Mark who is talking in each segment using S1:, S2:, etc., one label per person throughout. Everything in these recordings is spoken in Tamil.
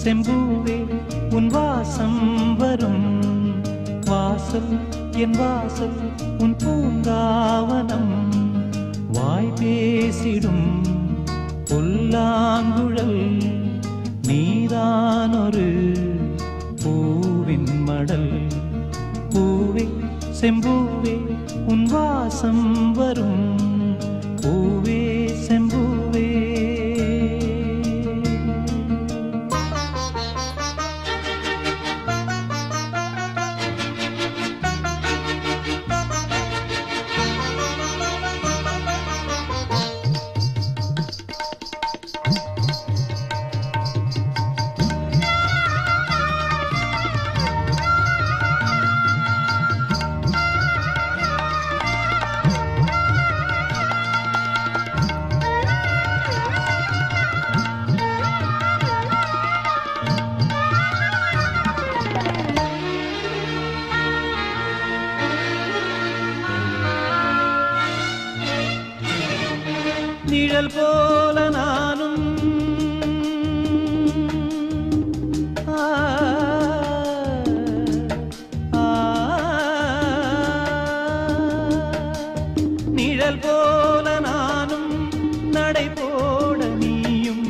S1: செம்பூவே உன் வாசம் வரும் வாசல் என் வாசல் உன் பூங்காவனம் வாய் பேசிடும் புல்லாங்குழல் நீதானொரு பூவின் மடல் பூவே செம்பூவே உன் வாசம் வரும் பூவே செம்பூவே நிழல் போல நானும் நிழல் போல நானும் நடை போட நீயும்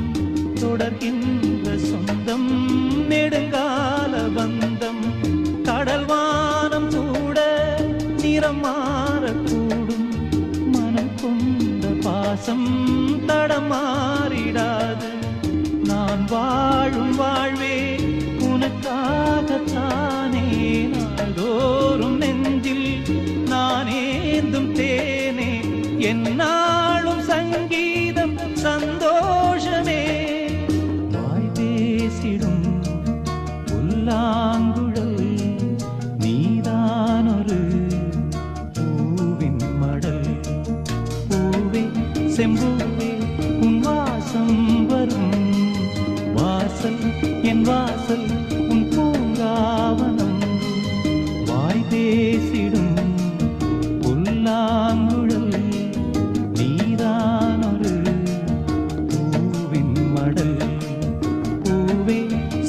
S1: தொடர்கின்ற சொந்தம் நெடுங்கால பந்தம் கடல் வானம் கூட நிறம் மாறக்கூடும் மனம் கொண்ட பாசம் தடமாறிடாது நான் வாழும் வாழ்வே உனக்காகத்தானே நாள்தோறும் நெஞ்சில் நான் ஏந்தும் தேனே என்னாலும் சங்கீதம் சந்தோஷமே வாய் பேசிடும் புல்லாங்குழல் நீதானொரு பூவின் மடல் பூவே செம்பூவே உன் வாசம் வரும் வாசல் என் வாசல் உன் பூங்காவனம் வாய் பேசிடும் புல்லாங்குழல் நீதானொரு பூவின் மடல் பூவே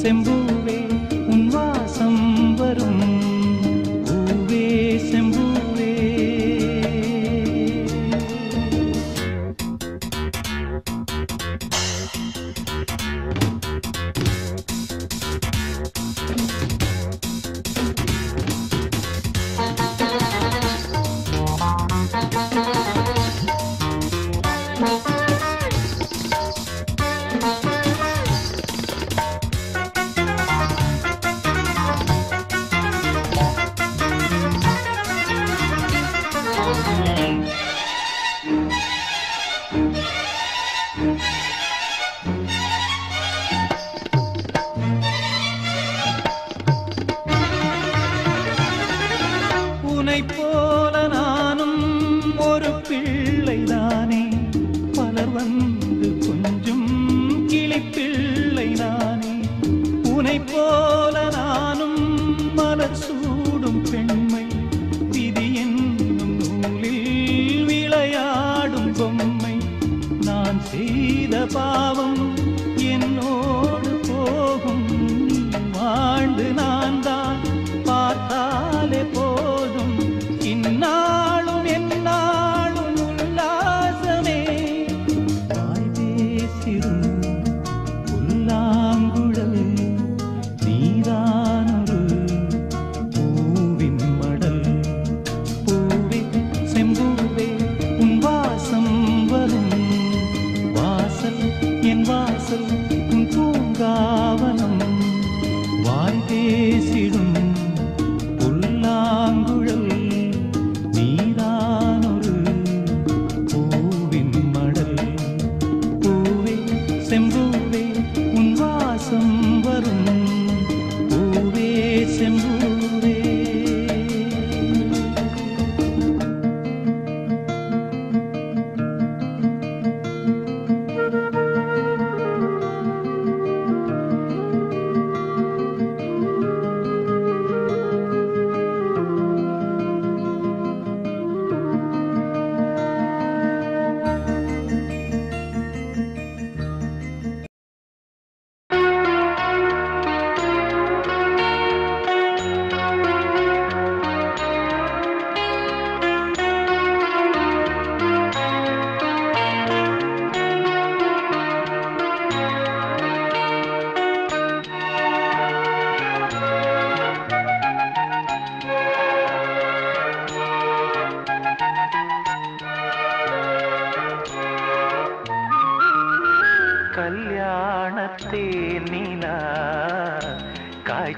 S1: செம்பூவே உன் வாசம் வரும் பூவே செம்பூவே உன்னைப் போல நானும் ஒரு பிள்ளைதானே பலர் வந்து கொஞ்சம் கிளிப்பிள்ளை நானே உன்னைப் போல நானும் மலர் சூடும் பெண்மை விதி என்னும் நூலில் விளையாடும் பொம்மை நான் செய்த பாவம் என்னோடு போகும் வாழ்ந்து நான் தான் பார்த்தாலே போதும் இந்நாள்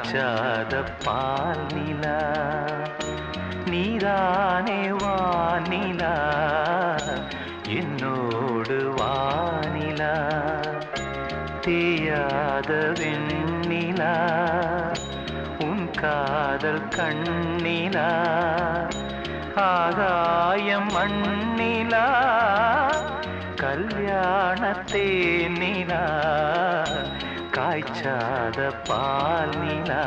S1: காய்ச்சாத பால் நிலா நீதானே வானிலா என்னோடு வானிலா தேயாத வெண்ணிலா உன் காதல் கண்ணிலா ஆகாயம் மண்ணிலா கல்யாணத்தே நிலா காய்ச்சாத பால் நிலா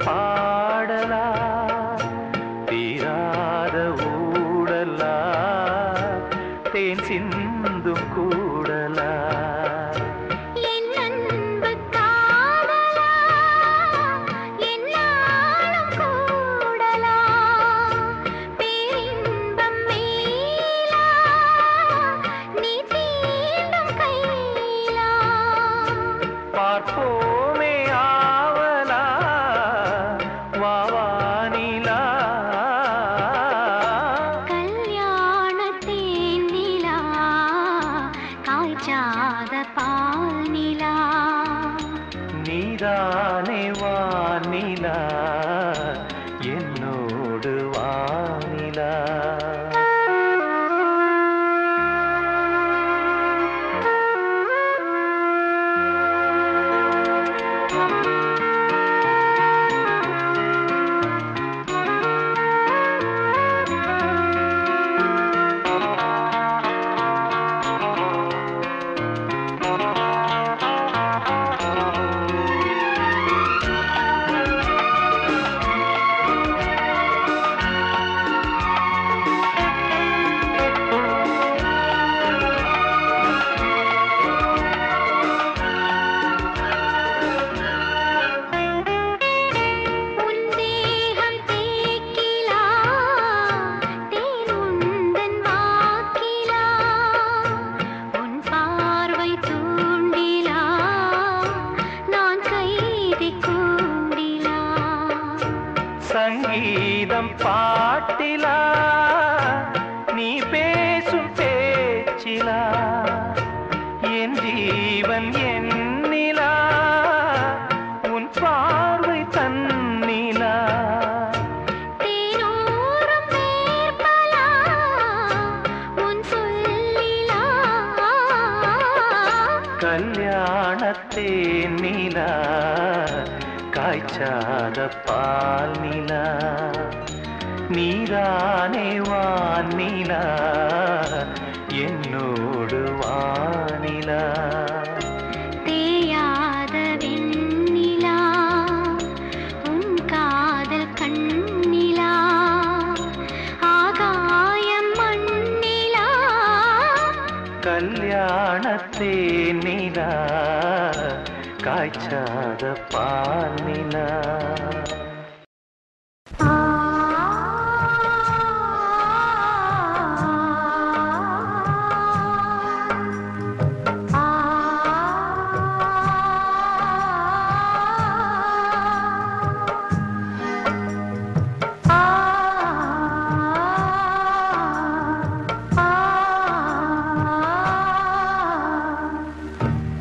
S1: பாடலா தீராத ஊடலா தேன் சிந்தும் கூடலா பார்ப்போமே ஆவலா வாவானிலா
S2: கல்யாணத்தேன் நிலா காய்ச்சாத பால் நிலா
S1: நீதானே வானிலா என்னோடு வானிலா சங்கீதம் பாட்டிலா நீ பேசும் பேச்சிலா என் ஜீவன் என்னிலா உன் பார்வை தன்னிலா
S2: தேனோரம் வேர்ப்பலா உன் சொல்லிலா
S1: கல்யாணத்தேன் நிலா காய்ச்சாத பால் நிலா நீதானே வானிலா என்னோடு வானிலா
S2: தேயாத வெண்ணிலா உன் காதல் கண்ணிலா ஆகாயம் மண்ணிலா
S1: கல்யாணத்தேன் நிலா காய்ச்சாத பால் நிலா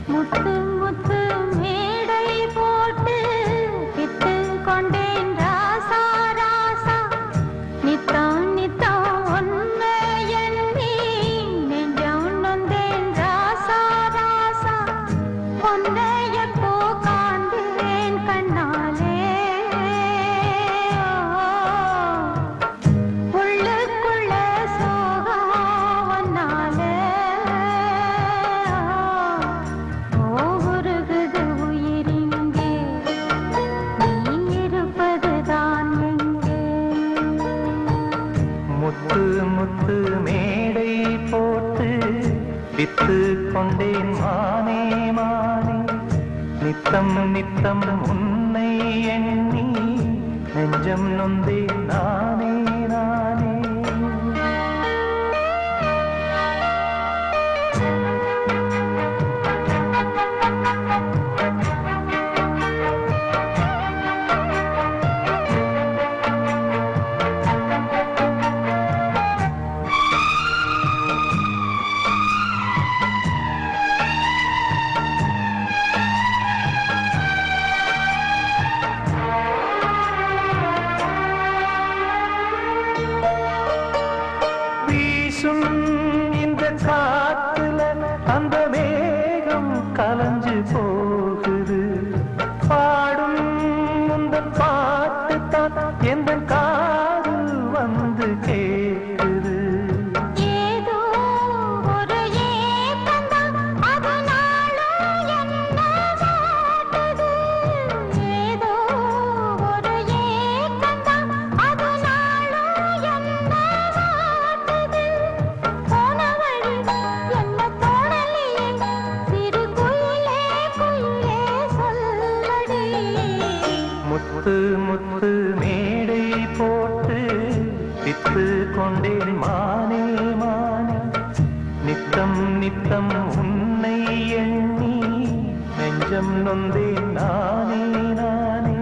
S2: முத்து முத்து மேடை போட்டு விட்டு கொண்டேன் ராசா ராசா நித்தம் நித்தம் உன்னை எண்ணி நெஞ்சம் நொந்தேன் ராசா ராசா உன்னை எப்போ காண்பேன் கண்ணாலே உள்ளுக்குள்ள சோகம் ஒன்னாலே உருகுது உயிரிங்கே நீ இருப்பதுதான் எங்கே
S1: முத்து முத்து மேடை போ நித்தம் நித்தம் உன்னை எண்ணி நெஞ்சம் நொந்தே நானே நானே. இந்த காத்துல அந்த மேகம் கலஞ்சு போகுது. பாடும் இந்த பாட்டு தான் எந்த காதில் வந்து கேக்குது.
S2: ஏதோ ஒரு ஏக்கம்தான் அது நாளும் என்ன வாட்டுது. ஏதோ ஒரு ஏக்கம்தான் அது நாளும் என்ன வாட்டுது. போன வழி என்ன தோணலையே சிறு குயிலே குயிலே சொல்லடி.
S1: முத்து முத்து மேடை போட்டு வித்து கொண்டேன் மானே மானே. நித்தம் நித்தம் உன்னை எண்ணி நெஞ்சம் நொந்தேன் நானே நானே.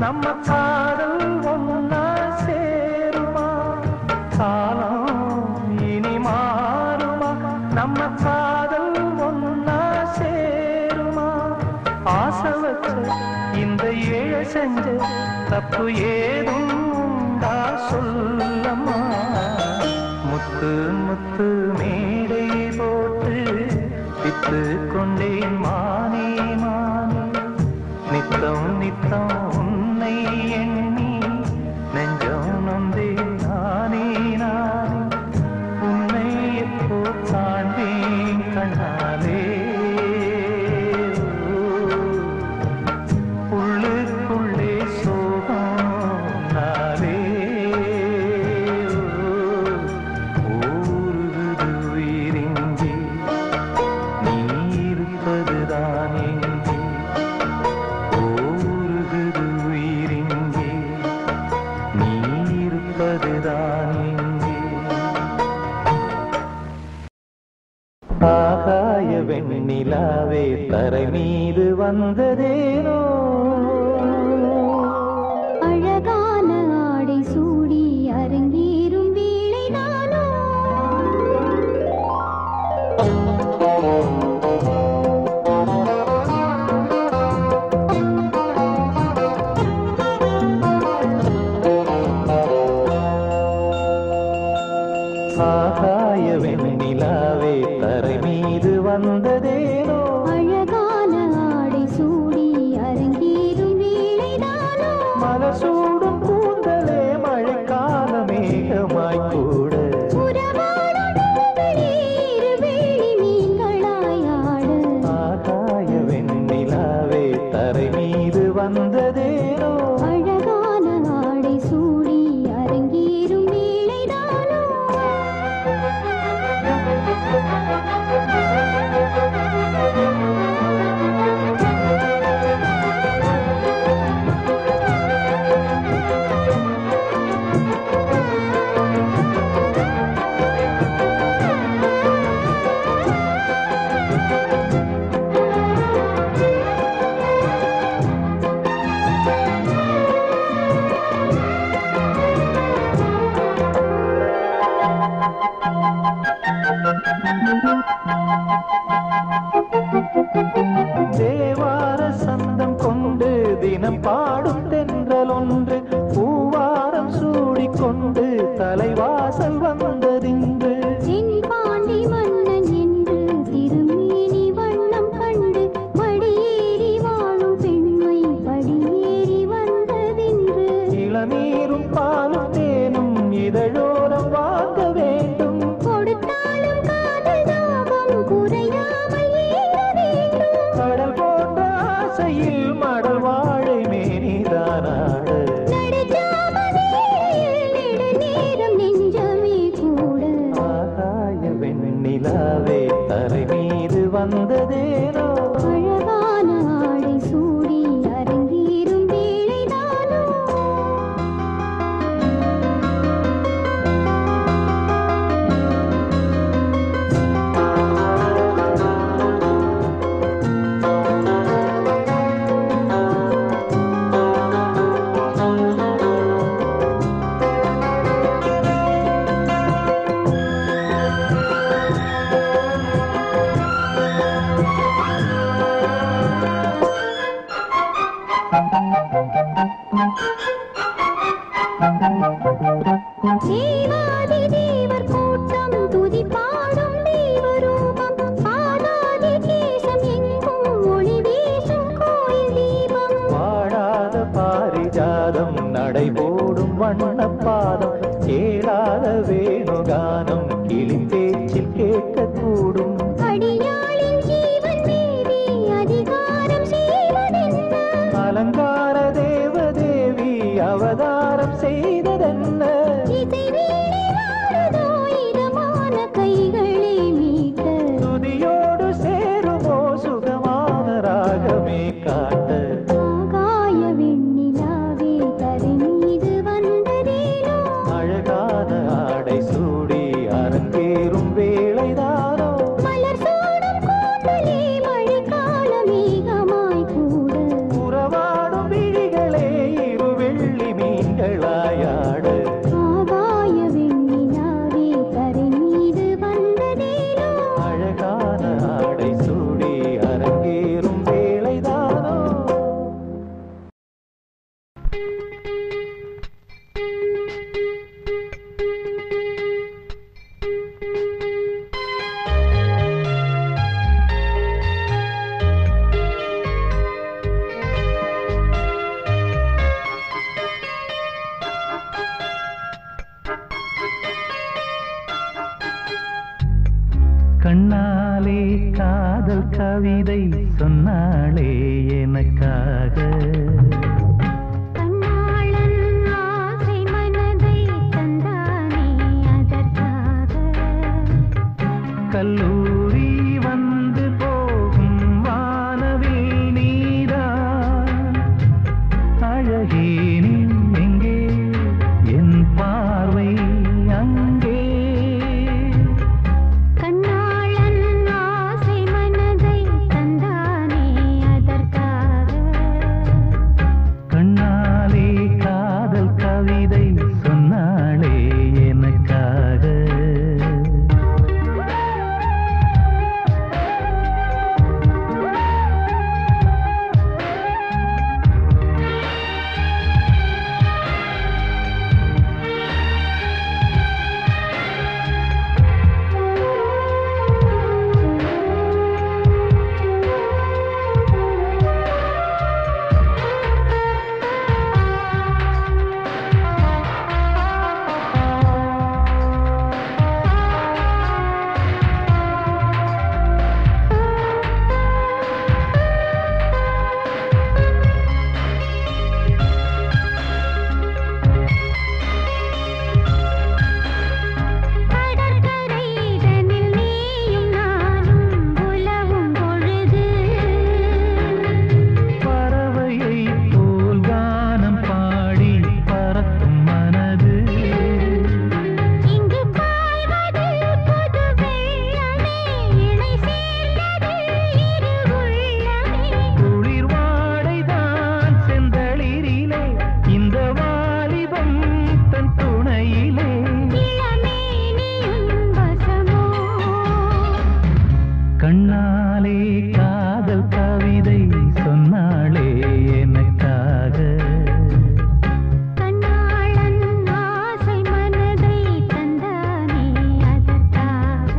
S1: நம்ம காதல் ஒன்னா சேருமா? காலம் இனி மாறுமா? நம்ம காதல் ஒன்னா சேருமா? ஆசை வச்ச இந்த ஏழை செஞ்ச தப்பு ஏதும் உண்டா சொல்லம்மா? முத்து முத்து மேடை போட்டு வித்து கொண்டேன் மானே மானே. நித்தம் நித்தம் உன்னை எண்ணி நெஞ்சம் நொந்தே நானே நானே. உன்னை எப்போ காண்பேன் கண்ணாலே? உள்ளுக்குள்ளே சோகம் நாளே. ஊருகுது உயிரிங்கே நீ இருப்பதுதான் எங்கே. ஊருகுது உயிரிங்கே நீ இருப்பதுதான் எங்கே. ஆகாய வெண்ணிலாவே தரை மீது வந்ததேனோ?
S2: அழகான ஆடை சூடி அரங்கேறும் வேளைதானோ?
S1: ஆகாய வெண்ணிலாவே தரை மீது வந்ததேனோ?
S2: அழகான ஆடை சூடி அரங்கேறும் வேளைதானோ?
S1: மலர் சூடும் கூந்தலே மழைக்கால மேகமாய் கூட.
S2: உறவாடும் நீங்களே இருவேளை மீன்களாய் ஆட.
S1: ஆகாய வெண்ணிலாவே தரை மீது வந்ததேனோ?
S2: அழகான ஆடை சூடி அரங்கேறும் வேளைதானோ?
S1: தேவார சந்தம் கொண்டு தினம் பாடும் தென்றல் ஒன்று பூவாரம் சூடிக்கொண்டு தலைவாசல் வந்ததின்று
S2: பாண்டி மன்னன் என்று திருமேனி வண்ணம் கண்டு மடியேறி வாழும் பெண்மை படியேறி வந்ததென்று
S1: இளநீரும் பாலும் தேனும் இதழோரம் வாங்க வேண்டும்
S2: கொடுத்தாலும் காதல் தாபம் குறையாமல் ஏற வேண்டும்
S1: கடல் போன்ற ஆசையில் மடல் வாழை மேனிதானாட
S2: நெடுநேரம் நெஞ்சமே கூட
S1: ஆகாய வெண்ணிலாவே தரை மீது வந்ததேனோ
S2: அழகான ஆடை சூடி அரங்கேறும் வேளைதானோ தேவாதி தேவர் கூட்டம் துதி பாடும் தெய்வரூபம் பாதாதி கேசம் எங்கும் ஒளி வீசும் கோயில் தீபம்
S1: வாடாத பாரிஜாதம் நடைபோடும் வண்ணப்பாதம் கேளாத வேணுகானம் கிளி பேச்சில் கேட்கக்கூடும்
S2: அடியாளின் ஜீவன் மீறி அதிகாரம் செய்வதென்ன
S1: அலங்கார தேவதேவி அவதாரம் செய்ததென்ன
S2: இசை வீணை வாழுதோ இதமான கைகளை மீட்ட
S1: துதியோடு சேருமோ சுகமான ராகமே காட்ட
S2: ஆகாய வெண்ணிலாவே தரை மீது வந்ததேனோ
S1: அழகான ஆடை சூடி அரங்கேறும் வேளைதானோ
S2: மலர் சூடும் கூந்தலே மழைக்கால மேகமாய் கூட
S1: உறவாடும் விழிகளே இரு வெள்ளி மீன்களாயாட
S2: ஆகாய வெண்ணிலாவே தரை மீது வந்ததேனோ
S1: அழகான ஆடை சூடி அரங்கேறும் வேளைதானோ கண்ணாலே காதல் கவிதை சொன்னாளே எனக்காக
S2: கண்ணாளன் ஆசை மனதை தந்தானே அதற்காக
S1: கல்லூரி வந்து போகும் வானவில் நீதான் அழகே நீ எங்கே என் பார்வை அங்கே
S2: கண்ணாளன் ஆசை மனதை தந்தானே அதற்காக
S1: கண்ணாலே காதல் கவிதை சொன்னாளே எனக்காக கண்ணாலே காதல் கவிதை சொன்னாளே எனக்காக.
S2: கண்ணாளன் ஆசை மனதை தந்தானே அதற்காக.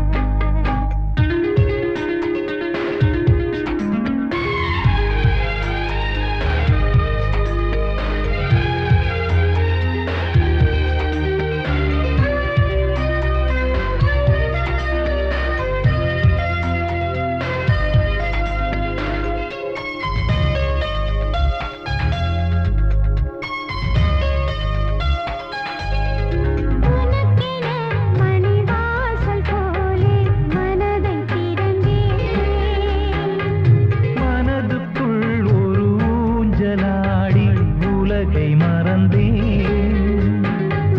S2: உனக்கென மணிவாசல் போலே மனதை திறந்தேன்.
S1: மனதுக்குள் ஒரு ஊஞ்சலாடி உலகை மறந்தேன்.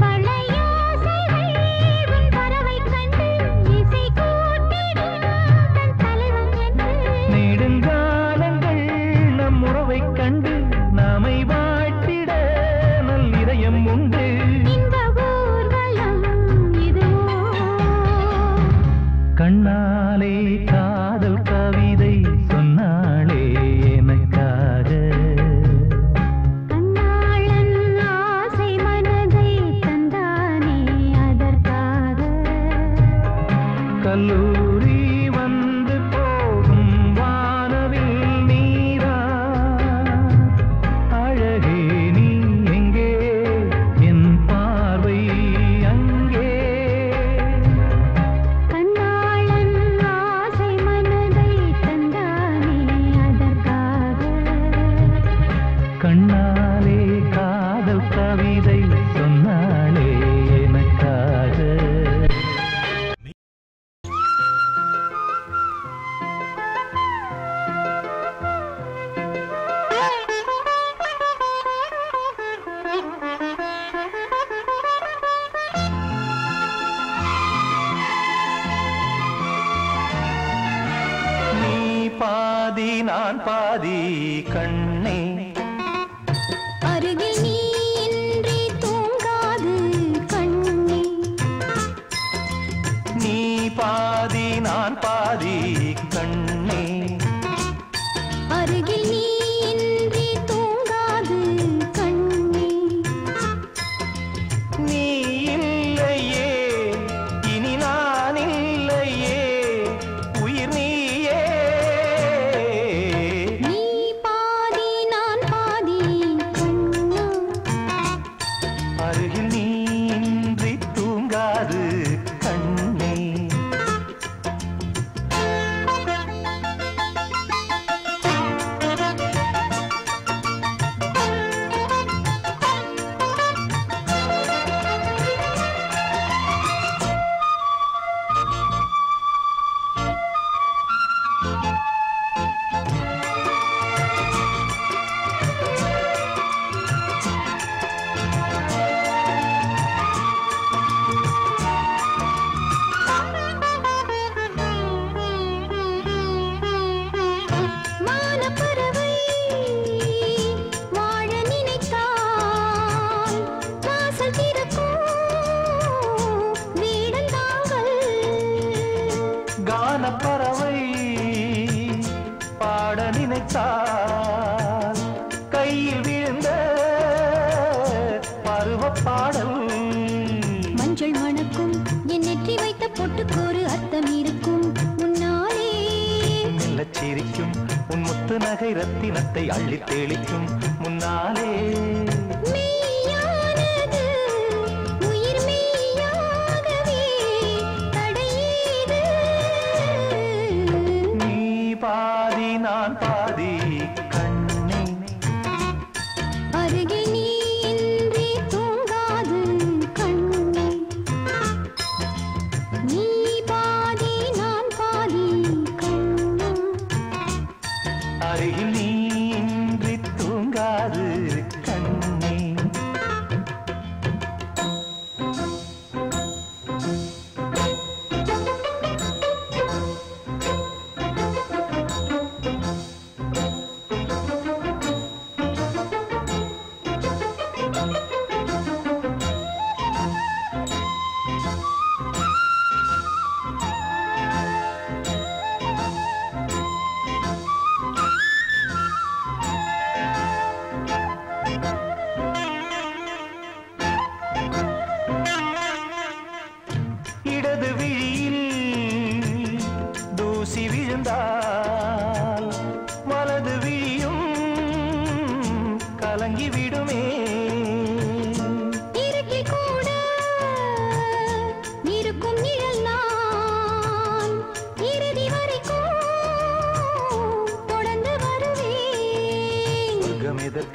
S2: வளையோசைகள் உன் பறவை கண்டு இசை கூட்டிடும் தன் தலைவன் என்று.
S1: நெடுங்காலங்கள் நம் உறவைக் கண்டு நாமை வாழ்த்திட நல்லிதயம் உண்டு.
S2: இந்த ஊர்வலம் இதுவோ
S1: கண்ணாலே காதல் கவிதை சொன்னாளே எனக்காக.
S2: கண்ணாளன் ஆசை மனதை தந்தானே அதற்காக.
S1: கல்லூரி வந்து போகும் வானவில் நீரா, அழகே நீ எங்கே, என் பார்வை அங்கே.
S2: கண்ணாளன் ஆசை மனதை தந்தானே அதற்காக.
S1: கண்ணாலே காதல் கவிதை சொன்னாளே எனக்காக. நீ பாதி நான் பாதி கண்ணே,
S2: அருகில் நீ இன்றி தூங்காது கண்ணே.
S1: நீ பாதி நான் பாதி கண்ணே.
S2: அருகில் நீ இன்றி தூங்காது கண்ணே.
S1: நீ இல்லையே இனி நான் இல்லையே, உயிர் நீயே.
S2: நீ பாதி நான் பாதி கண்ணா.
S1: அருகில் நீ இன்றி தூங்காது கண்ணே.
S2: வானப்பறவை வாழ நினைத்தால் வாசல் திறக்கும் வீடந்தாங்கள்.
S1: கானப்பறவை பாட நினைத்தால் கையில் விழுந்த பருவப் பாடல்.
S2: மஞ்சள் மணக்கும் என் நெற்றி வைத்த பொட்டுக்கோரு அர்த்தம் இருக்கும் முன்னாலே.
S1: மெல்லச் சிரிக்கும் உன் முத்து நகை ரத்தினத்தை அள்ளித் தெளிக்கும் முன்னாலே.
S2: மெய்யானது உயிர் மெய்யாகவே தடையேது.
S1: நீ பாதி நான் பாதி கண்ணே.
S2: அருகில் நீ இன்றி தூங்காது கண்ணே. நீ பாதி நான் பாதி கண்ணா.
S1: அருகில் நீ இன்றி தூங்காது கண்ணே.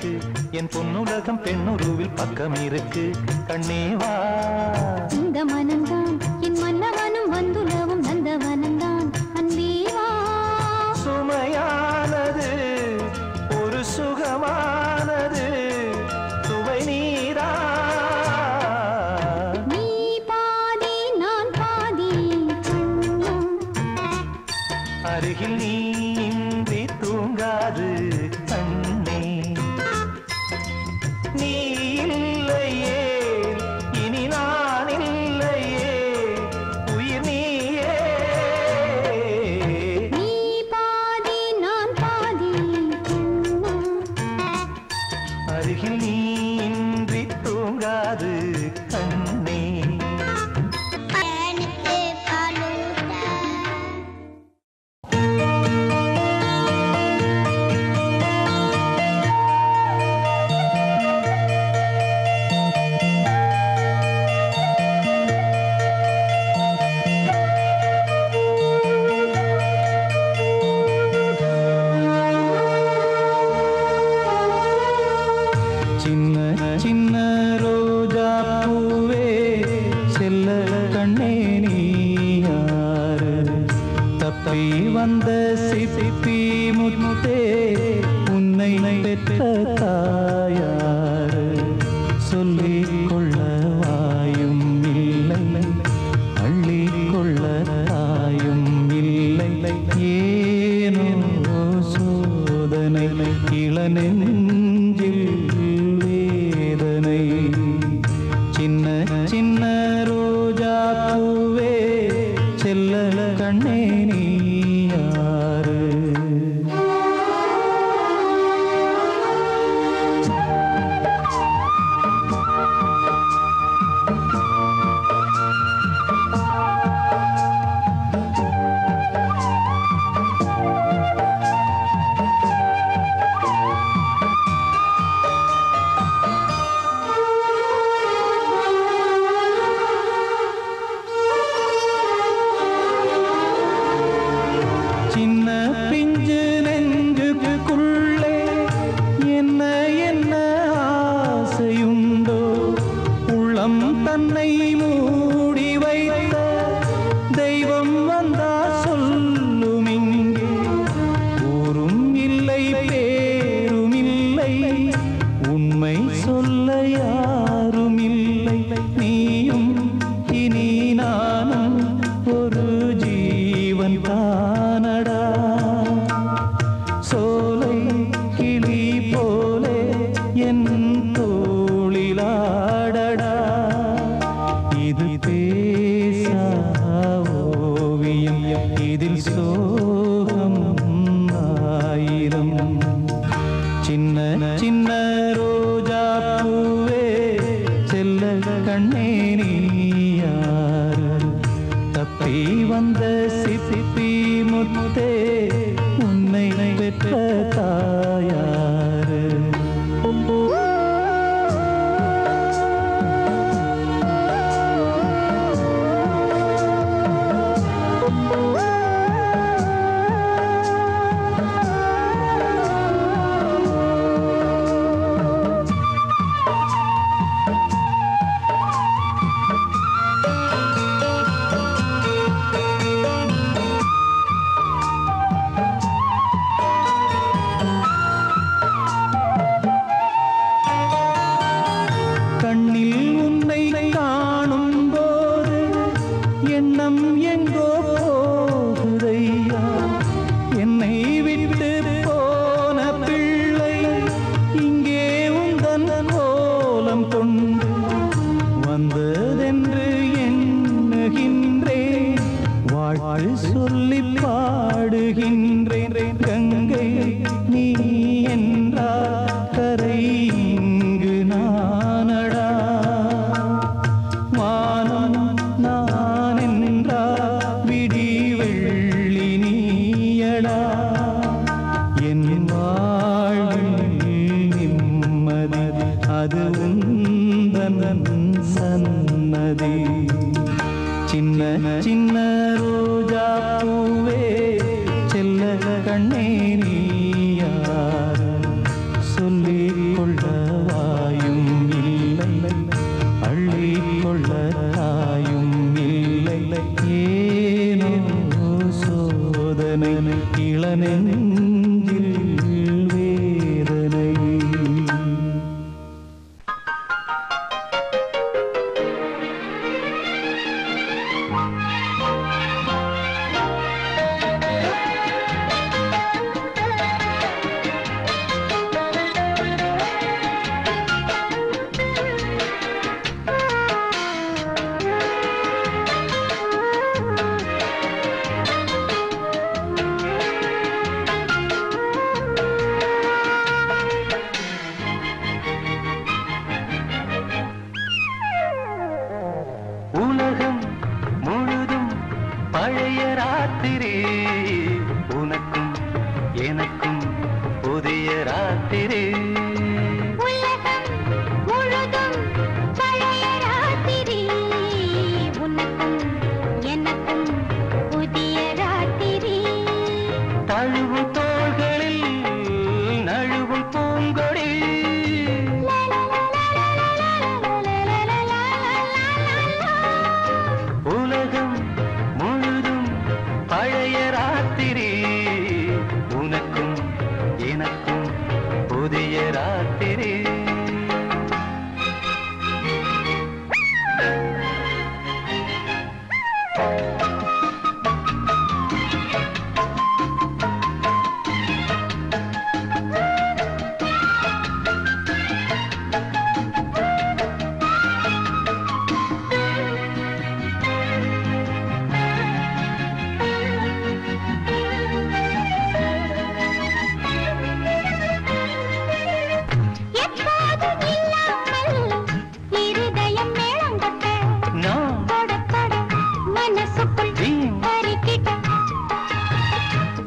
S1: இருக்கு என் பொன்னுலகம் பெண்ணுருவில் பக்கம் இருக்கு கண்ணேவா
S2: இந்த மனம்தான் என் மன்னவனும் வந்துலவும் நந்தவனம்தான் அன்பேவா
S1: சுமையானது ஒரு சுகமானது சுவை நீரா
S2: நீ பாதி நான் பாதி கண்ணம்
S1: அருகில் நீ இன்றி தூங்காது கண்ணே நீ இல்லையே இனி நான் இல்லையே உயிர் நீயே
S2: நீ பாதி நான் பாதி கண்ணம்
S1: அருகில் நீ இன்றி தூங்காது கண்ணே சின்ன ரோஜா பூவே செல்ல கண்ணே நீ யாரு தப்பி வந்த சிப்பி முத்தே உன்னை பெற்ற தாயாரு சொல்லிக் கொள்ள வாயும் இல்லை அள்ளிக் கொள்ள தாயும் இல்லை ஏனோ சோதனை இளநெஞ்சில் வேதனை சின்ன ரோஜா பூவே செல்ல கண்ணே நீ யாரு சின்ன பிஞ்சு நெஞ்சுக்குள்ளே என்ன என்ன ஆசையுண்டோ உள்ளம் தன்னை மூடி வைத்த தெய்வம் வந்தா சொல்லும் இங்கே ஊரும் இல்லை பேரும் இல்லை உண்மை சொல்ல யாரும் இல்லை நீயும் இனி நானும் ஒரு ஜீவன் தானடா சோலை கிளி போலே என் தோளிலாடடா இது பேசா ஓவியம் இதில் சோகம் ஆயிரம் சின்ன ரோஜா பூவே செல்ல கண்ணே நீ யாரு தப்பி வந்த சிப்பி முத்தே உன்னை பெற்ற தாயாரு கண்ணில் உன்னை காணும் போது எண்ணம் எங்கோ போகுதையா என்னை விட்டு போன பிள்ளை இங்கே உந்தன் கோலம் கொண்டு வந்ததென்று எண்ணுகின்றேன் வாழ்த்து சொல்லி பாடுகின்றேன் கங்கை நீ என்றால் கரை இங்கு நானடா வானம் நான் என்றால் விடி வெள்ளி நீயடா என் வாழ்வில் நிம்மதி அது உந்தன் சன்னதி சின்ன ரோஜா பூவே செல்ல கண்ணே நீ யாரு சொல்லிக் இளநெஞ்சில் வேதனை. உலகம் முழுதும் பழைய ராத்திரி, உனக்கும் எனக்கும் புதிய ராத்திரி.
S2: உலகம் முழுதும் பழைய ராத்திரி, உனக்கும் எனக்கும் புதிய ராத்திரி.
S1: தழுவும் தோள்களில் நழுவும் பூங்கொடி, உலகம் முழுதும் பழைய ராத்திரி, உனக்கும் எனக்கும் புதிய ராத்திரி.
S2: எப்போதும் இல்லாமல் இருதயம் மேளங்கொட்ட,
S1: நான்
S2: தொட தொட மனசுக்குள் பறிக்கிட்ட.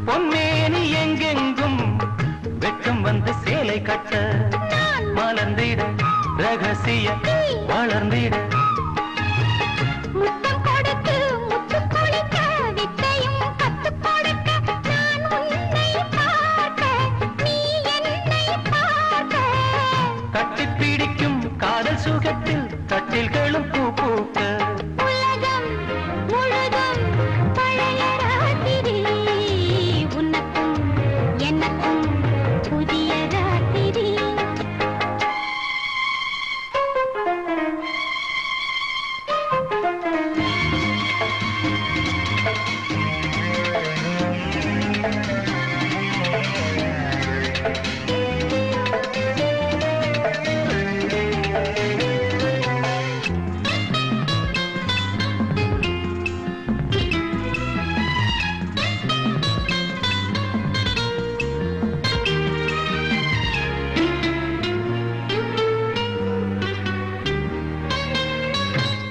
S1: பொன்மேனி எங்கெங்கும் வெட்கம் வந்து சேலை கட்ட, மலர்ந்திட ரகசிய வளர்ந்திட.
S2: முத்தம் கொடுத்து முத்து குளிக்க, வித்தையும் கத்துக் கொடுக்க, நான் உன்னை பார்க்க, நீ என்னை பார்க்க.
S1: கட்டிப் பிடிக்கும் காதல் சுகத்தில் கட்டில்களும் பூ பூக்க.
S2: உலகம் முழுதும் பழைய ராத்திரி, உனக்கும் எனக்கும் புதிய ராத்திரி.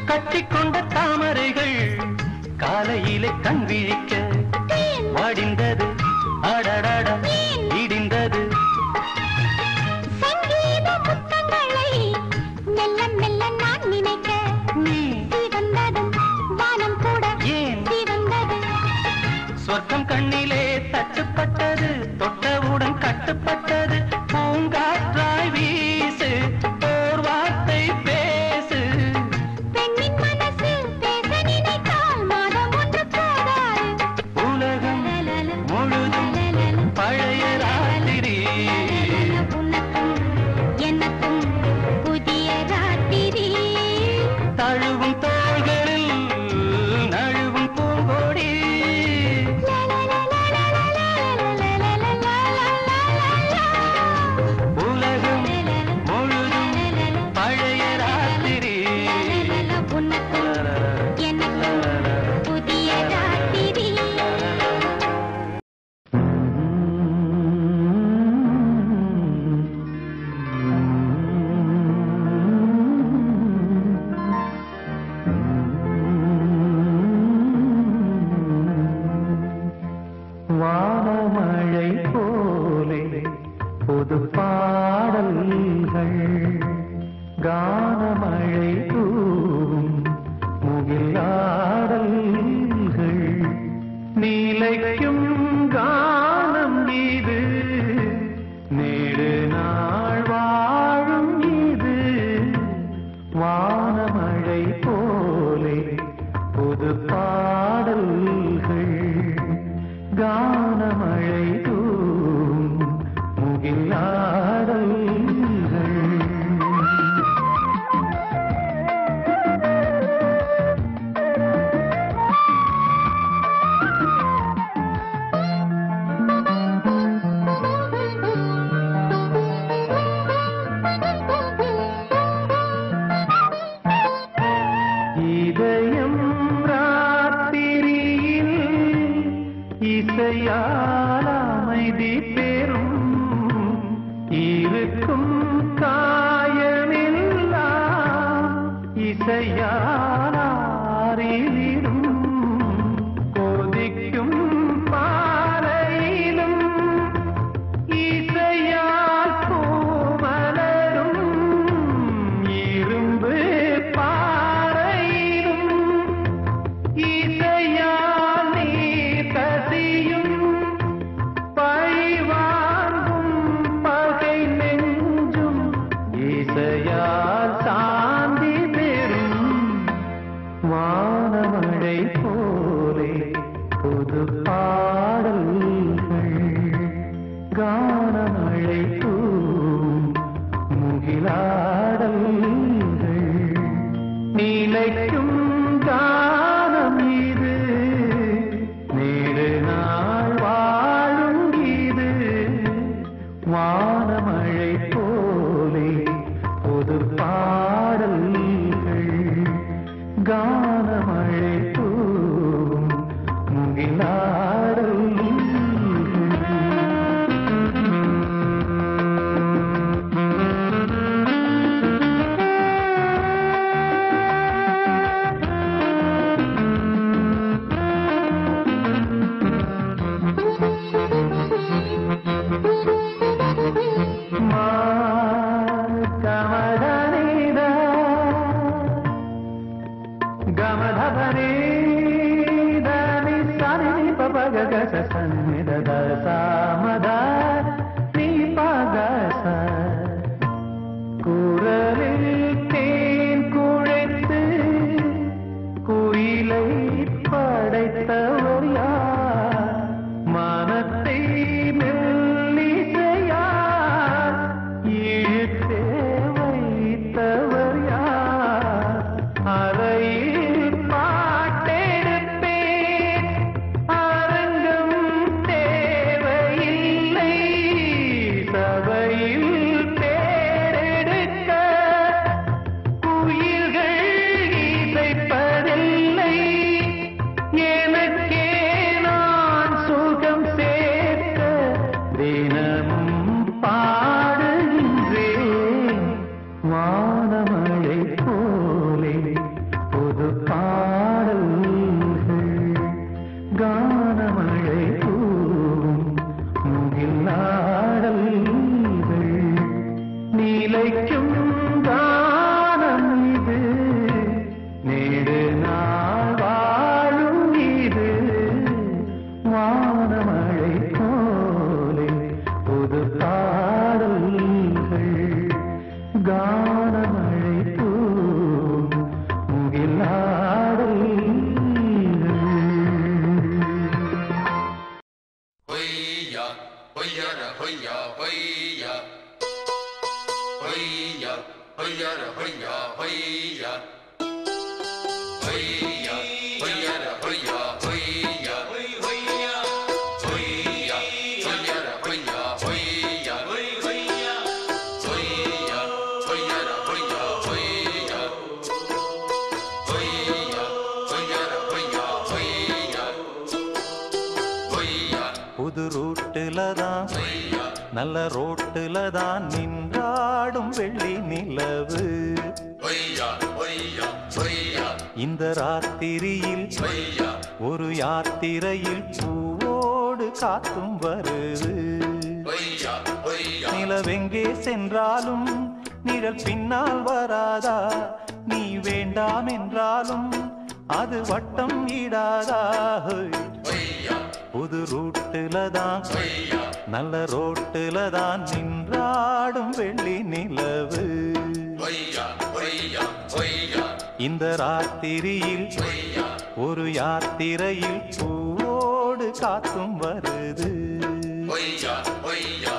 S1: கட்டிக்கொண்ட தாமரைகள் காலையிலே கண் விழிக்க, வடிந்தது அடடட இடிந்தது.
S2: சங்கீத முத்தங்களை மெல்ல மெல்ல நான் நினைக்க,
S1: நீ
S2: சிவந்ததும் வானம் கூட
S1: ஏன்
S2: சிவந்தது.
S1: சொர்க்கம் கண்ணிலே தட்டுப்பட்டது, தொட்டவுடன் கட்டுப்பட்டது. பூங்காற்றாய் வீசு, ஓர் வார்த்தை பேசு.
S2: பெண்ணின் மனசு பேச நினைத்தால் மாதம் ஒன்று போதாது.
S1: உலகம் முழுதும் பழைய ராத்திரி,
S2: உனக்கும் எனக்கும் புதிய ராத்திரி.
S1: தழுவும் தோள்களில் நழுவும் பூங்கொடி. உலகம் முழுதும் பழைய ராத்திரி,
S2: உனக்கும் எனக்கும் புதிய ராத்திரி.
S1: வானமழை போலே புது பாடல்கள், கானமழை தூவும் முகிலாடல்கள். நீலைக்கும் கானம் இது, நேடு நாள் வாழும் இது. வானமழை போலே புது பாடல்கள், கானமழை இசையால் அமைதி பெறும் இருக்கும் காயமெல்லாம் இசையால் ஆறிவிடும் கொதிக்கும் பாறையிலும் இசையால் பூமலரும் இரும்பு பாறையிலும் இசையால் நீர் கசியும் பழிவாங்கும் பகை நெஞ்சும் இசையால் சாந்தி பெறும் வானமழை போலே புது பாடல்கள் கானமழை தூவும் முகிலாடல்கள் நீலைக்கும் கானம் இது நேரு நாள் வாழும் இது வானமழை போலே புது பாடல்கள் கானமழை தூவும் முகிலாடல்கள் குரலில் தேன் குழைத்து குயிலை படைத்தவர் யார் மனத்தை மெல்லிசையார் இழுத்தே வைத்தவர் யார் அறையில் பாட்டெடுப்பேன் அரங்கம் தேவையில்லை சபையில் பேரெடுக்க குயில்கள் இசைப்பதில்லை எனக்கே நான் சுகம் சேர்க்க தினமும் பாடுகின்றேன் வானமழை போலே புது பாடல்கள் கானமழை தூவும் முகிலாடல்கள் நீலைக்கும் கானம் இது நேடு நாள் வாழும் இது வானமழை போலே புது பாடல்கள் கானமழை தூவும் முகிலாடல்கள்
S3: Hoya, hoya, hoya, hoya. Hoya, hoya, hoya, hoya. Hoya, hoya, hoya, hoya. Hoya, hoya, hoya, hoya, hoya. Hoya, hoya, hoya, hoya, hoya. Hoya, hoya, hoya, hoya. Hoya.
S1: புது ரூட்டுல தான் நல்ல ரோட்டுல தான் நின்றாடும் வெள்ளி நிலவு
S3: Hoya, hoya, hoya.
S1: இந்த ராத்திரியில்
S3: Hoya.
S1: ஒரு யாத்திரையில் பூவோடு காத்தும் வருது
S3: Hoya, hoya.
S1: நிலவெங்கே சென்றாலும் நிழல் பின்னால் வராதா நீ வேண்டாம் என்றாலும் அது வட்டம் இடாதா
S3: Hoya,
S1: புது ரூட்டுல தான்
S3: hoya.
S1: நல்ல ரோட்டுல தான் நின்றாடும் வெள்ளி நிலவு
S3: Hoya, hoya, hoya.
S1: இந்த ராத்திரியில்
S3: Hoya,
S1: ஒரு யாத்திரையில் பூவோடு காத்தும் வருது
S3: hoya, hoya.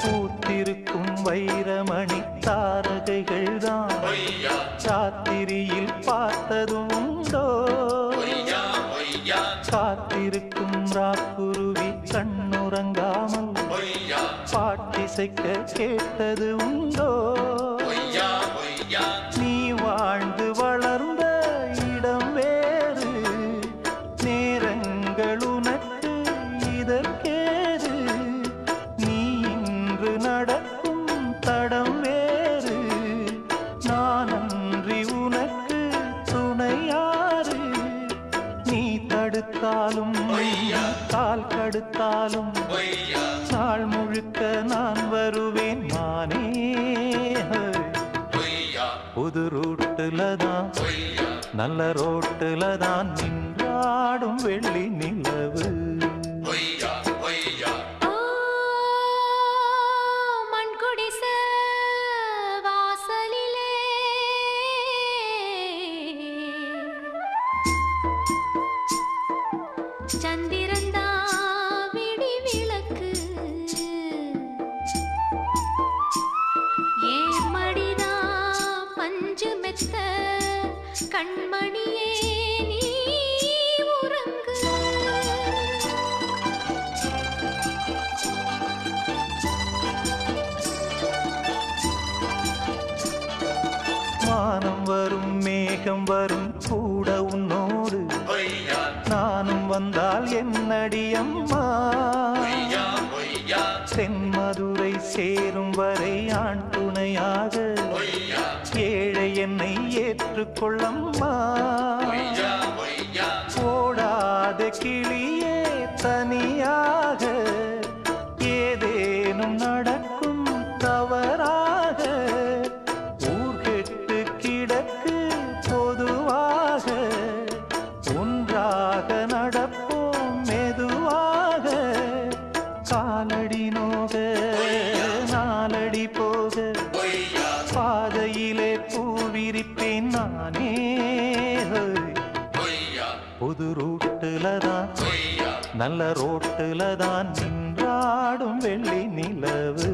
S1: பூத்திருக்கும் வைரமணி தாரகைகள் தான்
S3: ஒய்யா
S1: ராத்திரியில் பார்த்ததும் உண்டோ
S3: ஒய்யா ஒய்யா
S1: காத்திருக்கும் ராக்குருவி கண்ணுறங்காமல்
S3: ஒய்யா
S1: பாட்டிசைக்க கேட்டது உண்டோ
S3: ஒய்யா ஒய்யா
S1: நீ வாழ்ந்து வளர்ந்த இடம் வேறு நேரங்கள் உனக்கு இதற்கேது நீ இன்று நடக்கும் தடம் வேறு நான் அன்றி உனக்கு துணையாறு நீ தடுத்தாலும் கால் கடுத்தாலும்
S3: ஒய்யா
S1: நாள் முழுக்க நான் வருவேன் நானே
S3: ஒய்யா
S1: புது ரூட்டுல தான்
S3: ஒய்யா
S1: நல்ல ரோட்டுல தான் நின்றாடும் வெள்ளி நிலவு
S3: ஒய்யா ஒய்யா
S2: மண்குடிச வாசலிலே சந்திரந்தா விடி விளக்கு ஏன் மடிதா பஞ்சு மெத்த கண்மணியே நீ உறங்கு
S1: வானம் வரும் மேகம் வரும் கூட உன்னோடு
S3: ஒய்யா
S1: நானும் வந்தால் என்னடி அம்மா
S3: ஒய்யா ஒய்யா
S1: தென்மதுரை சேரும் வரை ஆண் துணையாக
S3: ஒய்யா
S1: ஏழை என்னை ஏற்றுக்கொள்ளம்மா
S3: ஒய்யா ஒய்யா
S1: ஓடாத கிளியே தனியாக ஏதேனும் நடக்கும் தவறாக ஊர் கெட்டு கிடக்கு பொதுவாக ஒன்றாக நடப்போம் மெதுவாக காலடி நோக நாலடி போக
S3: ஒய்யா
S1: பாதையிலே பூவிரிப்பேன் நானே
S3: ஒய்யா
S1: புது ரூட்டுல தான்
S3: ஒய்யா
S1: நல்ல ரோட்டுல தான் நின்றாடும் வெள்ளி நிலவு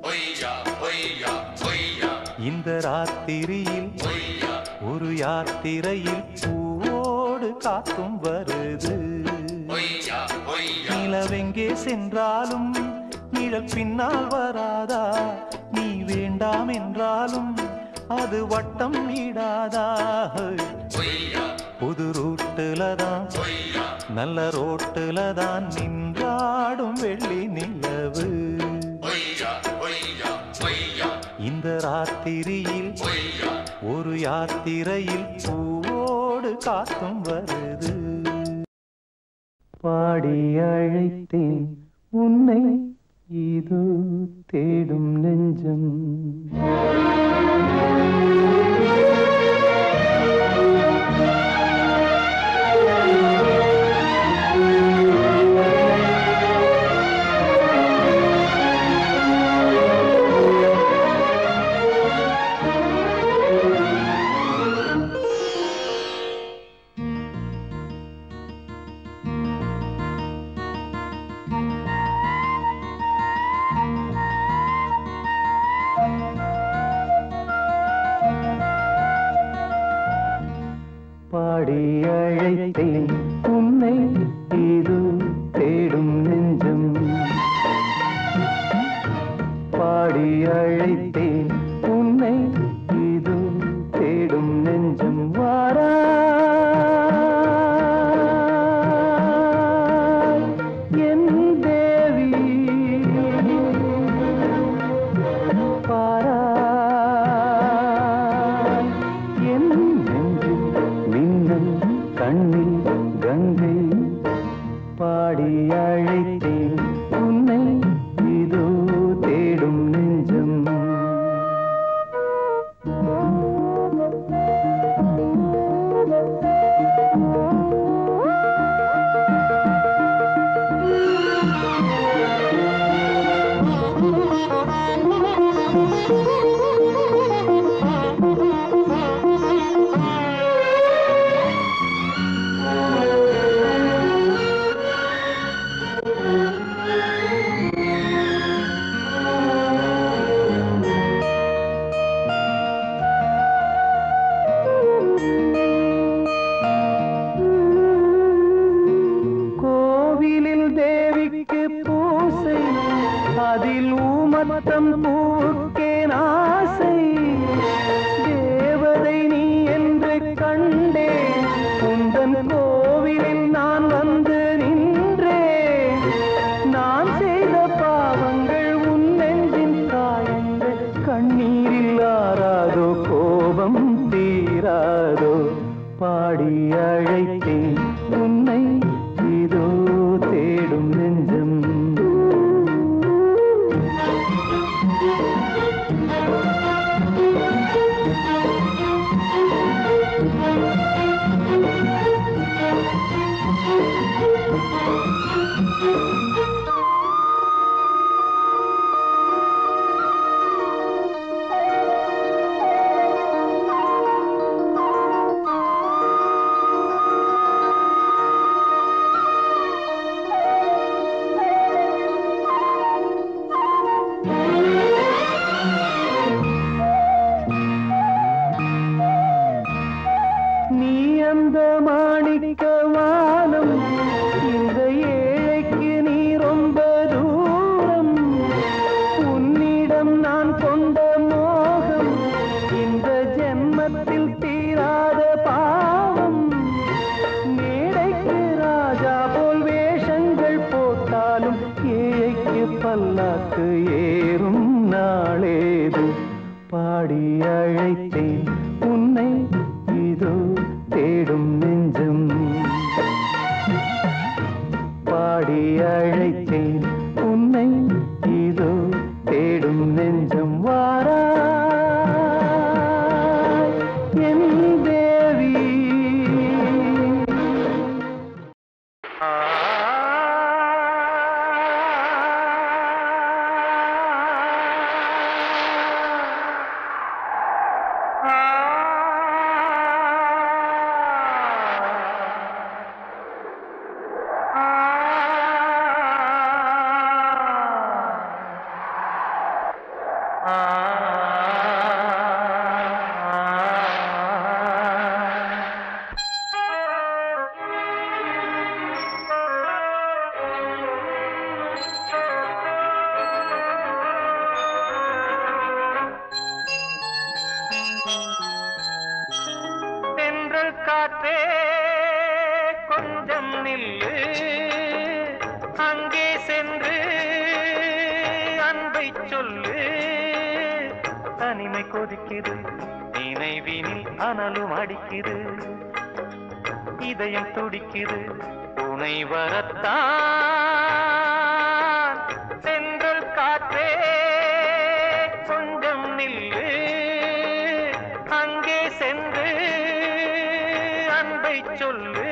S3: ஒய்யா ஒய்யா ஒய்யா
S1: இந்த ராத்திரியில்
S3: ஒய்யா
S1: ஒரு யாத்திரையில் பூவோடு காத்தும் வருது
S3: ஒய்யா ஒய்யா
S1: நிலவெங்கே சென்றாலும் நிழல் பின்னால் வராதா நீ வேண்டாம் என்றாலும் அது வட்டம் இடாதா
S3: ஒய்யா
S1: புது ரூட்டுல தான்
S3: ஒய்யா
S1: நல்ல ரோட்டுல தான் நின்றாடும் வெள்ளி நிலவு
S3: ஒய்யா ஒய்யா ஒய்யா
S1: இந்த ராத்திரியில்
S3: ஒய்யா
S1: ஒரு யாத்திரையில் பூவோடு காத்தும் வருது பாடி அழைத்தேன் உன்னை இது தேடும் நெஞ்சம் பாடி அழைத்தேன் உன்னை இது தேடும் நெஞ்சம் பாடி அழைத்தேன் உன்னை இது தேடும் நெஞ்சம் வாரா என் தேவி பாரா என் நெஞ்சில் மின்னல் கண்ணில் கங்கை பாடி அழைத்தேன் உன்னை இதோ தேடும் நெஞ்சம் பூமிக்கு பூசை அதில் ஊமத்தம் பூக்கேன் ஆசை தேவதை நீ என்று கண்டே உந்தன் கோவிலில் நான் வந்து நின்றேன் நான் செய்த பாவங்கள் உன் நெஞ்சின் காயங்கள் கண்ணீரில் ஆறாதோ கோபம் தீராதோ பாடி அழைத்தேன் உன்னை இதோ தேடும் நெஞ்சம் நீ அந்த மாணிக்க வானம் இந்த ஏழைக்கு நீ ரொம்ப தூரம் உன்னிடம் நான் கொண்ட மோகம் இந்த ஜென்மத்தில் தீராத பாவம் மேடைக்கு ராஜா போல் வேஷங்கள் போட்டாலும் ஏழைக்கு பல்லாக்கு ஏறும் நாளேது பாடி அழைத்தேன் உன்னை இதோ தேடும் நெஞ்சம் பாடி அழைத்தேன் உன்னை இதோ தேடும் நெஞ்சம் வாராய் என் தேவி தென்றல் காற்றே கொஞ்சம் நில்லு அங்கே சென்று அன்பை சொல்லு தனிமை கொதிக்குது நினைவினில் அனலும் அடிக்குது இதயம் துடிக்குது துணை வரத்தான் தென்றல் காற்றே கொஞ்சம் நில்லு அங்கே சென்று அன்பை சொல்லு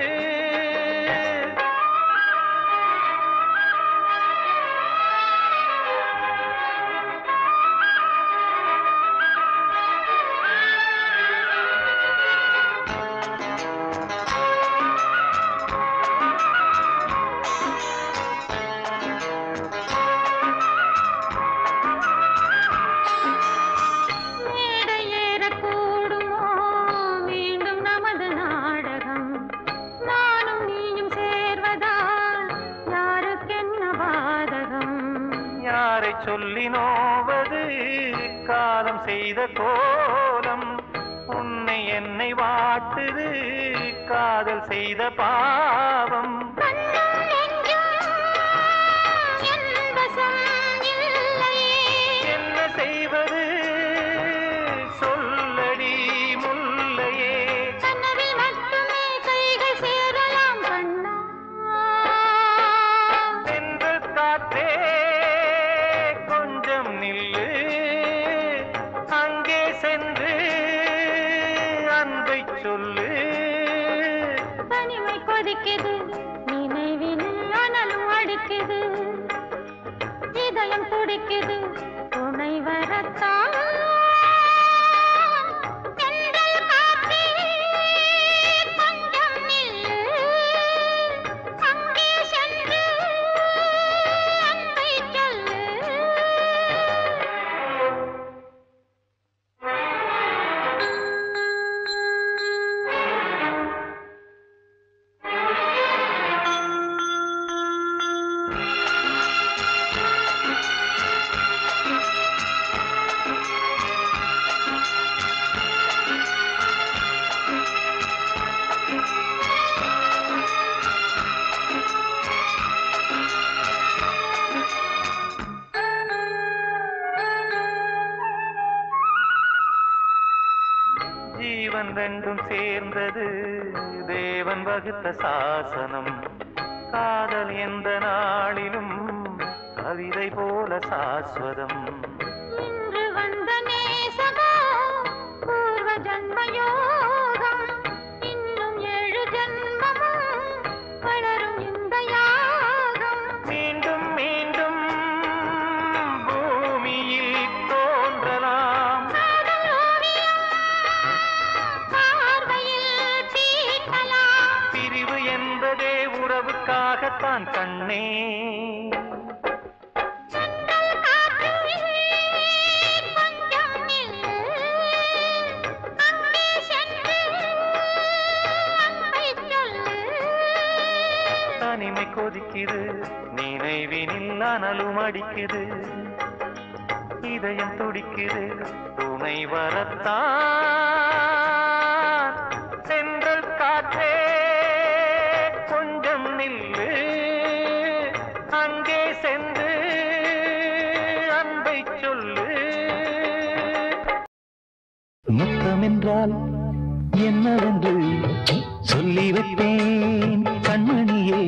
S1: சொல்லி நோவது காலம் செய்த கோலம் உன்னை என்னை வாட்டுது காதல் செய்த பாவம் என்ன செய்வது சொல்லடி முல்லையே தென்றல் காற்றே கொஞ்சம் நில்லு அங்கே சென்று அன்பை சொல்லு
S2: தனிமை கொதிக்குது நினைவினில் அனலும் அடிக்குது இதயம் துடிக்குது துணை வரத்தான் தென்றல் காற்றே கொஞ்சம் நில்லு அங்கே சென்று அன்பை சொல்லு
S1: ரெண்டும் சேர்ந்தது தேவன் வகுத்த சாசனம். காதல் எந்த நாளிலும் கவிதை போல சாஸ்வதம்.
S2: இன்று வந்த நேசமோ பூர்வ ஜன்மயோகம், இன்னும் 7 ஜன்மமும் வளரும் இந்த யாகம்.
S1: மீண்டும் மீண்டும் பூமியில் தோன்றலாம்.
S2: காதல் ஓவியம் பார்வையில் தீட்டலாம்.
S1: பிரிவு என்பதே உறவுக்காகத்தான் கண்ணே.
S2: சென்றல் காற்றில் கொஞ்சம் நில்லு, அங்கே சென்று அன்பை சொல்லு.
S1: தனிமை கொதிக்குது, நினைவினில் அனலும் அடிக்குது, இதயம் துடிக்குது துணை வரத்தான். சென்றல் காற்றே கொஞ்சம் நில்லு, அங்கே சென்று அன்பை சொல்லு. முத்தம் என்றால் என்னவென்று சொல்லி வைத்தேன் கண்மணியே.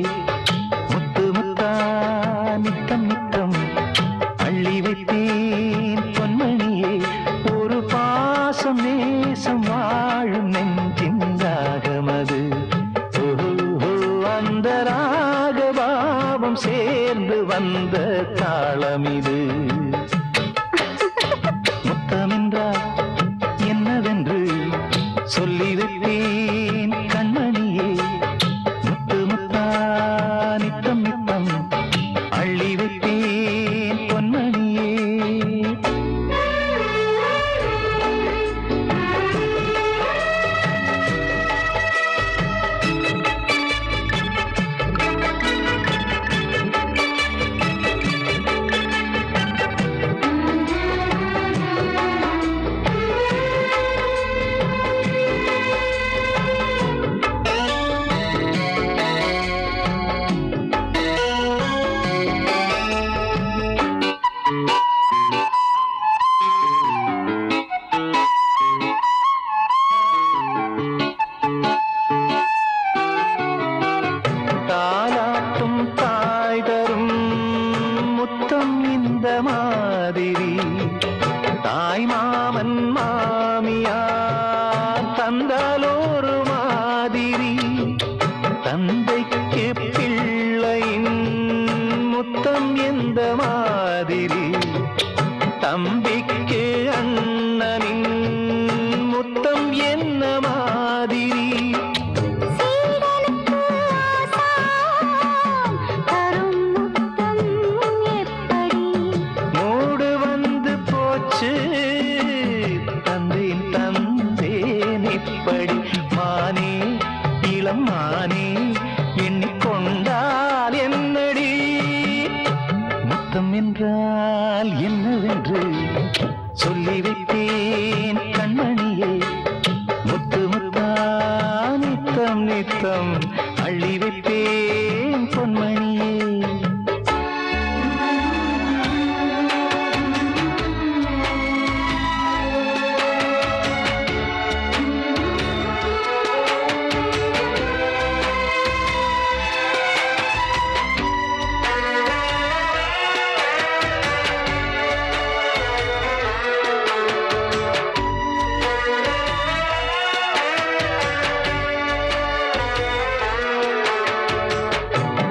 S1: முத்து முத்தா நித்தம் நித்தம் அள்ளி வைத்தேன் பொன்மணியே. ஒரு பாசம் நேசம் வாழும் நெஞ்சின் ராகமது. அந்த ராகபாவம் சேர்ந்து வந்த தாளமிது. முத்தமென்றால் என்னவென்று சொல்லி வைத்தேன் கண்மணியே. முத்து முத்தா நித்தம் நித்தம் அள்ளி வைத்தேன் பொன்மணியே. தாலாட்டும் தாய் தரும் முத்தம் இந்த மாதிரி. தாய் மாமன் மாமியார் தந்தாலோரு மாதிரி. தந்தைக்கு பிள்ளையின் முத்தம் எந்த மாதிரி. தம்பிக்கு அண்ணனின் முத்தம் என்ன மாதிரி.
S2: சீடனுக்கு ஆசான் தரும் முத்தம் எப்படி.
S1: மூடு வந்து போச்சு தந்தேன் தந்தேன் இப்படி. மானே இளம் மானே எண்ணிக்கொண்டால் என்னடி. முத்தம் என்றால் என்னவென்று சொல்லி வைத்தேன் கண்மணியே. முத்து முத்தா நித்தம் நித்தம் அள்ளி வைத்தேன் பொன்மணியே.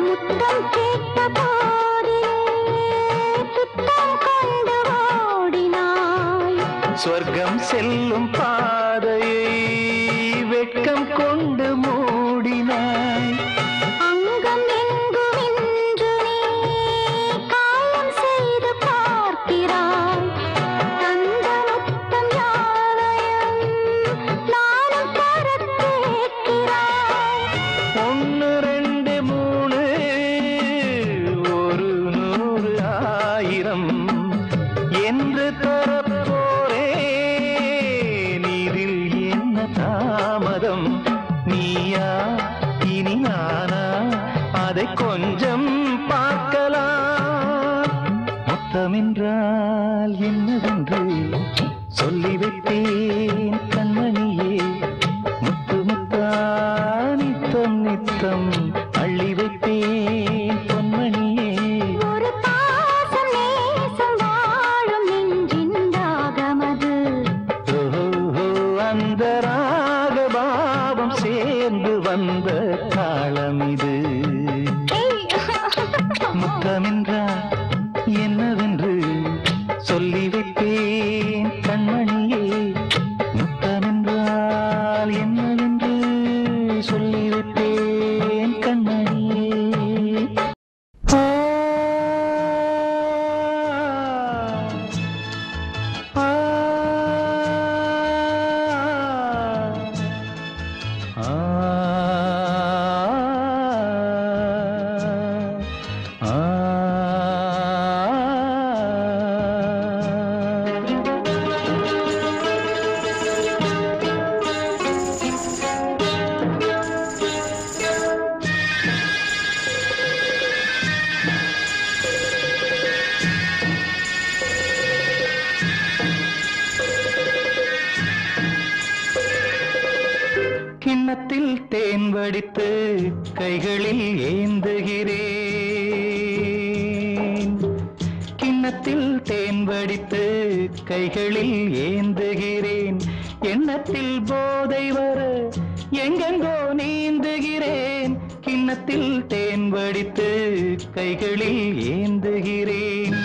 S2: முத்தம் கேட்ட போதிலே துத்தம் கொண்டு ஓடினாய்.
S1: சொர்க்கம் செல்லும் பாதையை வெட்கம் கொண்டு மூடினாய்.
S2: அங்கம் எங்கும் இன்று நீ காயம் செய்து பார்க்கிறாய். தந்த முத்தம் யாவையும் நானும் தரக் கேட்கிறாய்.
S1: 1 2 3 ஒரு 100 1000 என்று தரப்போரேன். இதில் என்ன தாமதம். நீயா இனி நானா அதை கொஞ்சம் பார்க்கலாம். முத்தமென்றால் என்னவென்று சொல்லி வைத்தேன் கண்மணியே. என்றால் என்னவென்று சொல்லி வைப்பேன் கண்மணியே. முத்தம் என்றால் என்னவென்று சொல்லி வைப்பேன் கண்மணியே. கிண்ணத்தில் தேன் வடித்து கைகளில் ஏந்துகிறேன். கிண்ணத்தில் தேன் வடித்து கைகளில் ஏந்துகிறேன். எண்ணத்தில் போதை வர எங்கெங்கோ நீந்துகிறேன். கிண்ணத்தில் தேன் வடித்து கைகளில் ஏந்துகிறேன்.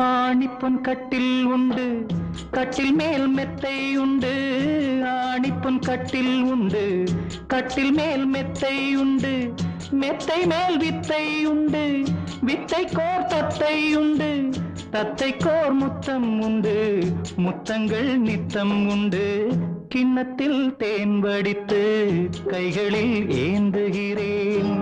S1: ஆணிப்பொன் கட்டில் உண்டு, கட்டில் மேல் மெத்தை உண்டு. ஆணிப்பொன் கட்டில் உண்டு, கட்டில் மேல் மெத்தை உண்டு. மெத்தை மேல் வித்தை உண்டு, வித்தை கோர் தத்தை உண்டு. தத்தை கோர் முத்தம் உண்டு, முத்தங்கள் நித்தம் உண்டு. கிண்ணத்தில் தேன் வடித்து கைகளில் ஏந்துகிறேன்.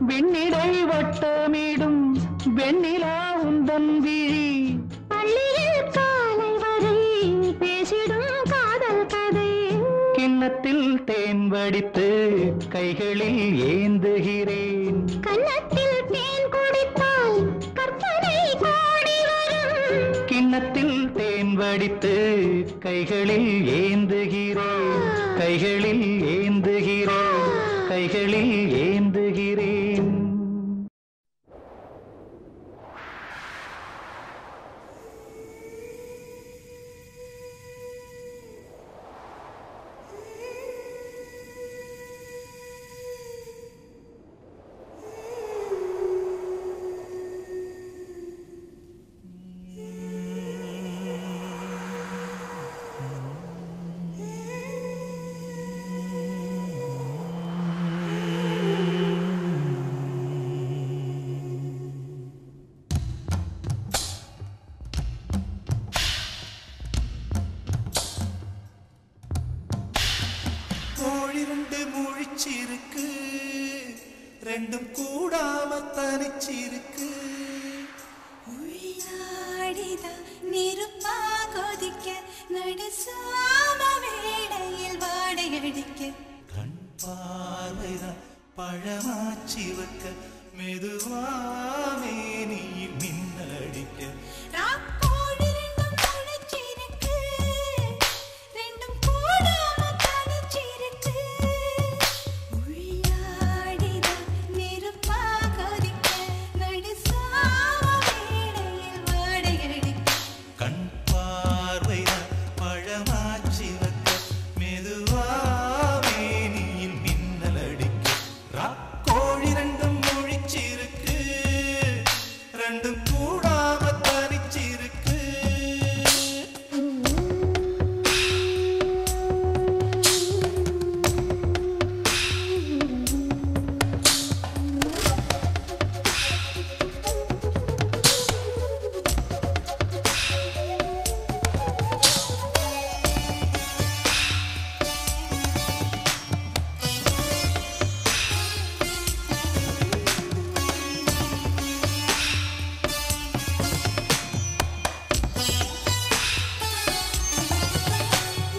S1: விண்ணிடை வட்டமிடும் வெண்ணிலா உந்தன் விழி. பள்ளியில் காலை வரை பேசிடும் காதல் கதை. கிண்ணத்தில் தேன் வடித்து கைகளில் ஏந்துகிறேன். கன்னத்தில் தேன் குடித்தால் கற்பனை கோடி வரும். கிண்ணத்தில் தேன் வடித்து கைகளில் ஏந்துகிறேன். கைகளில் ஏந்துகிறேன். கைகளில் ஏந்துகிறேன்.
S4: முழிச்சிருக்கு, ரெண்டும் கூடாம தனிச்சிருக்கு.
S5: உள்நாடிதான் நெருப்பா கொதிக்க, நடுசாம வேளையில் வாடையடிக்க.
S4: பார்வைதான் பழமாச்சி வைக்க மெதுவாமே நீ மின்னல் அடிக்க
S5: ராக்கோடு ரெண்டும் முளைச்சிருக்கு, ரெண்டும் கூடாம தனிச்சிருக்கு. உள்ளாடிதான் நெருப்பா கொதிக்க, நடுசாம வேளையில் வாடையடிக்க.
S4: கண் பார்வைதான் பழமாச்சி வைக்க மெதுவாமே நீ மின்னல் அடிக்க ராக்கோழி ரெண்டும் முழிச்சிருக்கு ரெண்டும் கூடாம தனிச்சிருக்கு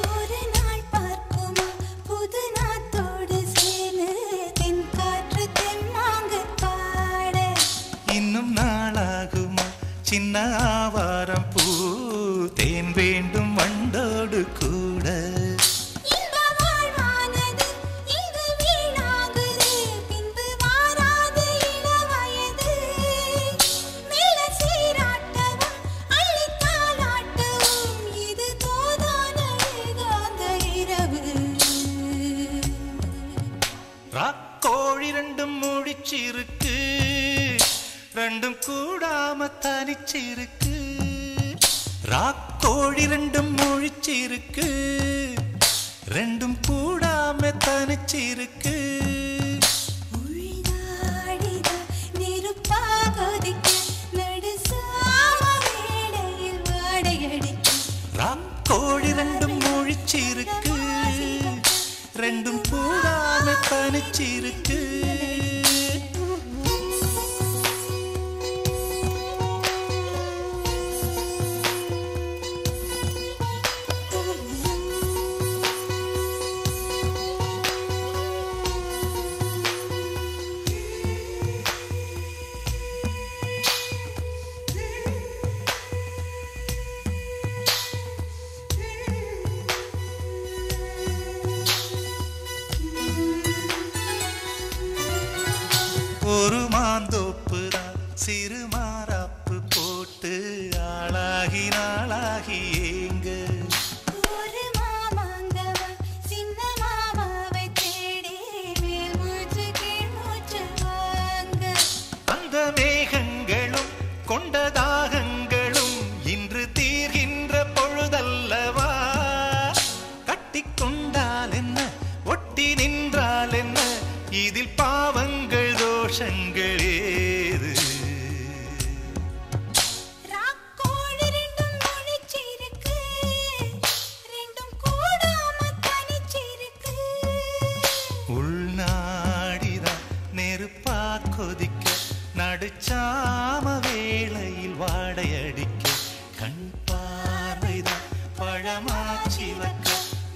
S5: ஒரு நாள் பார்க்குமா புது நாத்தோடு சேர்ந்து தென்காற்று தெம்மாங்கு பாட.
S4: இன்னும் நாளாகுமா சின்ன ஆவாரம் பூ தேன் வேண்டும் வண்டோடு கூட
S5: இந்த வாழ்வானது இங்கு வீணாகுது, பின்பு மாறாத இளவயது. மெல்ல சீராட்டவும் அள்ளித் தாலாட்டவும், இது தோதான ஏகாந்த இரவு.
S4: ராக்கோழி ரெண்டும் முடிச்சிருக்கு ரெண்டும் கூடாம தனிச்சிருக்கு ராக்கோழி ரெண்டும் முழிச்சிருக்கு ரெண்டும் கூடாம தனிச்சிருக்கு
S5: உள்ளாடிதான் நெருப்பா கொதிக்க, நடுசாம வேளையில் வாடையடிக்க.
S4: ராக்கோழி ரெண்டும் முழிச்சிருக்கு ரெண்டும் கூடாம தனிச்சிருக்கு ஒரு மாந்தோப்பு தான் சிறு மாறாப்பு போட்டு ஆளாகி நாளாகி ஏங்க
S5: ஒரு மாமாங்கவா சின்ன மாமாவை தேடி மேல் மூச்சு கீழ் மூச்சு வாங்க.
S4: அந்த மேகங்களும் கொண்ட தாகங்களும் இன்று தீர்கின்ற பொழுதல்லவா கட்டிக்கொண்டால் என்ன ஒட்டி நின்றால் என்ன இதில் பாவங்கள் தோஷங்கள் ஏது
S5: ராக்கோடு ரெண்டும் முளைச்சிருக்கு, ரெண்டும் கூடாம தனிச்சிருக்கு.
S4: உள்நாடிதான் நெருப்பா கொதிக்க நடுச்சாம வேளையில் வாடையடிக்க கண் பார்வைதான் பழமாச்சி வைக்க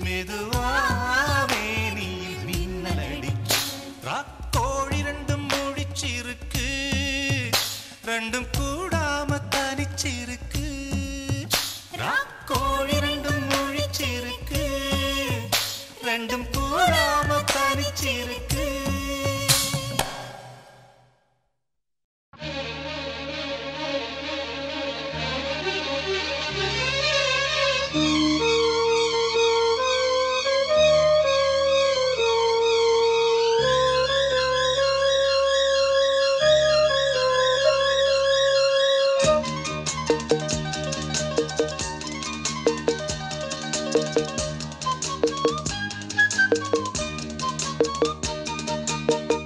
S4: மெதுவாவே நீ மின்னல் அடிக்க ராக்கோழி ரெண்டும் முடிச்சிருக்கு ரெண்டும் கூடாம தனிச்சிருக்கு ராக்கோழி ரெண்டும் முழிச்சிருக்கு ரெண்டும் கூடாம தனிச்சிருக்கு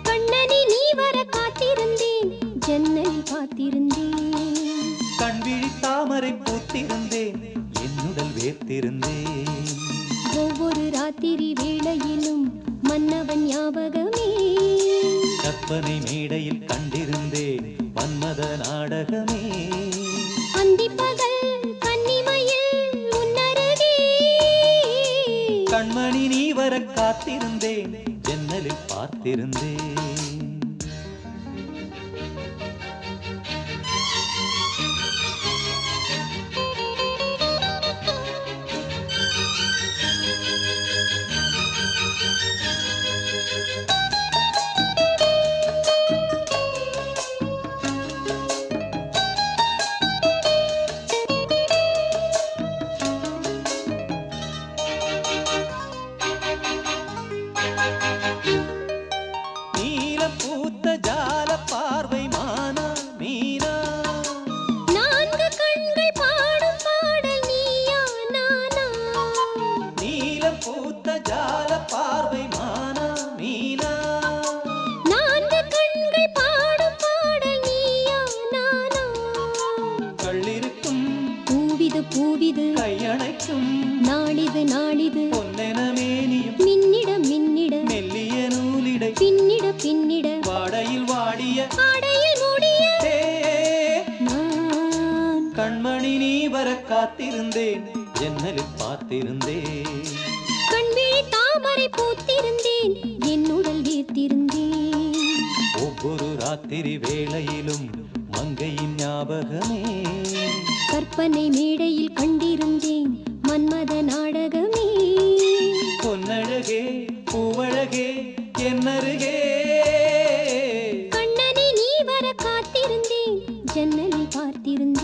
S2: கண்ணனி நீ வர காத்திருந்தேன், ஜன்னலில் பார்த்திருந்தேன்.
S1: கண்விழி தாமரை பூத்திருந்தேன் என்னுடல் வேர்த்திருந்தேன்
S2: ஒவ்வொரு ராத்திரி வேளையிலும் மன்னவன் ஞாபகமே.
S1: கற்பனை மேடையில் கண்டிருந்தேன் மன்மத நாடகமே
S2: அந்திப்பகல் கன்னிமையில் உன்னருகே.
S1: கண்மணி நீ வர காத்திருந்தேன் ஜன்னலில் பார்த்திருந்தேன். காத்திருந்தேன் ஜன்னலில் பார்த்திருந்தேன்.
S2: கண்விழி தாமரை பூத்திருந்தேன் என் உடல் வீர்த்திருந்தேன்.
S1: ஒவ்வொரு ராத்திரி வேளையிலும் மங்கையின் ஞாபகமே.
S2: கற்பனை மேடையில் கண்டிருந்தேன் மன்மத நாடகமே.
S1: பொன்னழகே பூவழகே என்னருகே
S2: கண்ணனை நீ வர காத்திருந்தேன் ஜன்னலில் பார்த்திருந்தேன்.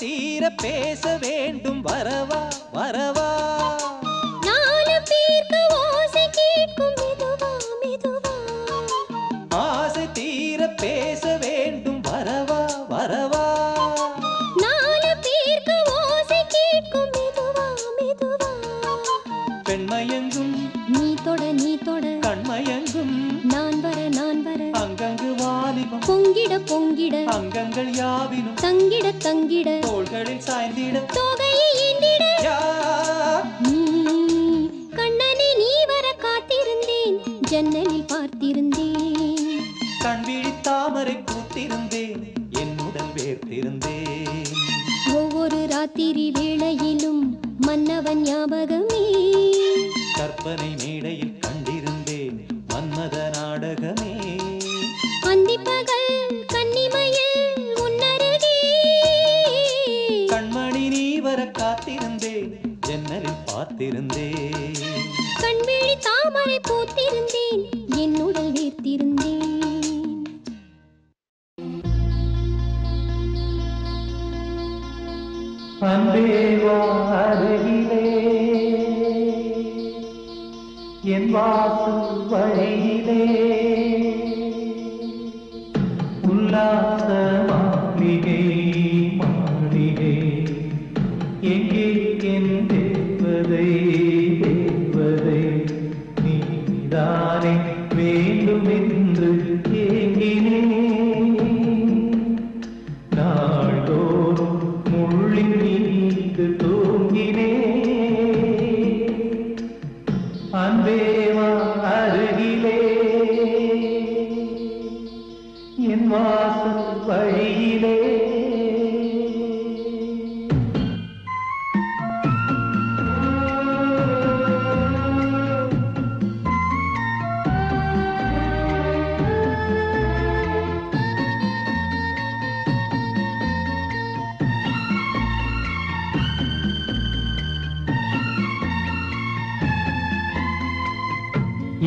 S1: தீர பேச வேண்டும் வரவா வரவா.
S2: நாலு பேருக்கு ஓசை கேட்கும் மெதுவா மெதுவா.
S1: ஆசை தீர பேச வேண்டும் வரவா வரவா.
S2: நாலு பேருக்கு ஓசை கேட்கும் மெதுவா மெதுவா.
S1: பெண்மயங்கும்
S2: நீ தொட
S1: கண்மயங்கும்
S2: நான் வர
S1: அங்கங்கு வாலிபம்
S2: பொங்கிட பொங்கிட
S1: அங்கங்கள் யாவினும்
S2: தங்கிட தங்கிட
S1: தோள்களில் சாய்ந்திட
S2: தோகையை ஏந்திட நீ கண்ணனை நீ வர காத்திருந்தேன் ஜன்னலில் பார்த்திருந்தேன்.
S1: கண்விழி தாமரை பூத்திருந்தேன் என் உடல் வேர்த்திருந்தேன்.
S2: ஒவ்வொரு ராத்திரி வேளையிலும் மன்னவன் ஞாபகமே.
S1: கற்பனை மேடையில் கண்டிருந்தேன் மன்மத நாடகமே.
S2: அந்திப்பகல் கன்னிமையில் உன்னருகே
S1: கண்மணி நீ வர காத்திருந்தேன் ஜன்னலில் பார்த்திருந்தேன்.
S2: கண்விழி தாமரை பூத்திருந்தேன் என் உடல் வீர்த்திருந்தேன்.
S1: அன்பேவா அருகிலே என் வாசல் வழியிலே உல்லாச மாளிகை மாளிகை எங்கே என் தேவதை தேவதை நீதானே வேண்டும் என்று ஏங்கினேன். நாள்தோறும் முள்ளின் மீது தூங்கினேன். அன்பேவா அருகிலே என் வாசல் வழியிலே.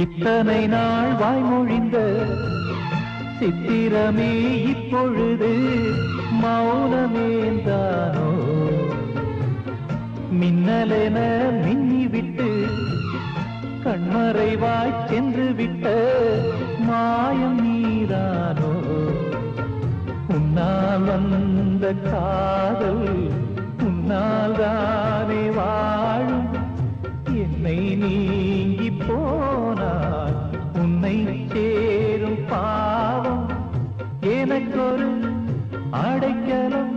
S1: இத்தனை நாள் வாய்மொழிந்த சித்திரமே இப்பொழுது மௌனமேந்தானோ. மின்னலென மின்னிவிட்டு கண்மறைவாய் சென்று விட்ட மாயம் நீதானோ. உன்னால் வந்த காதல் உன்னால் தானே வாழும் என்னை என்னை நீங்கி போனார் உன்னை சேரும் பாவம் எனக்கொரு அடைக்கலம்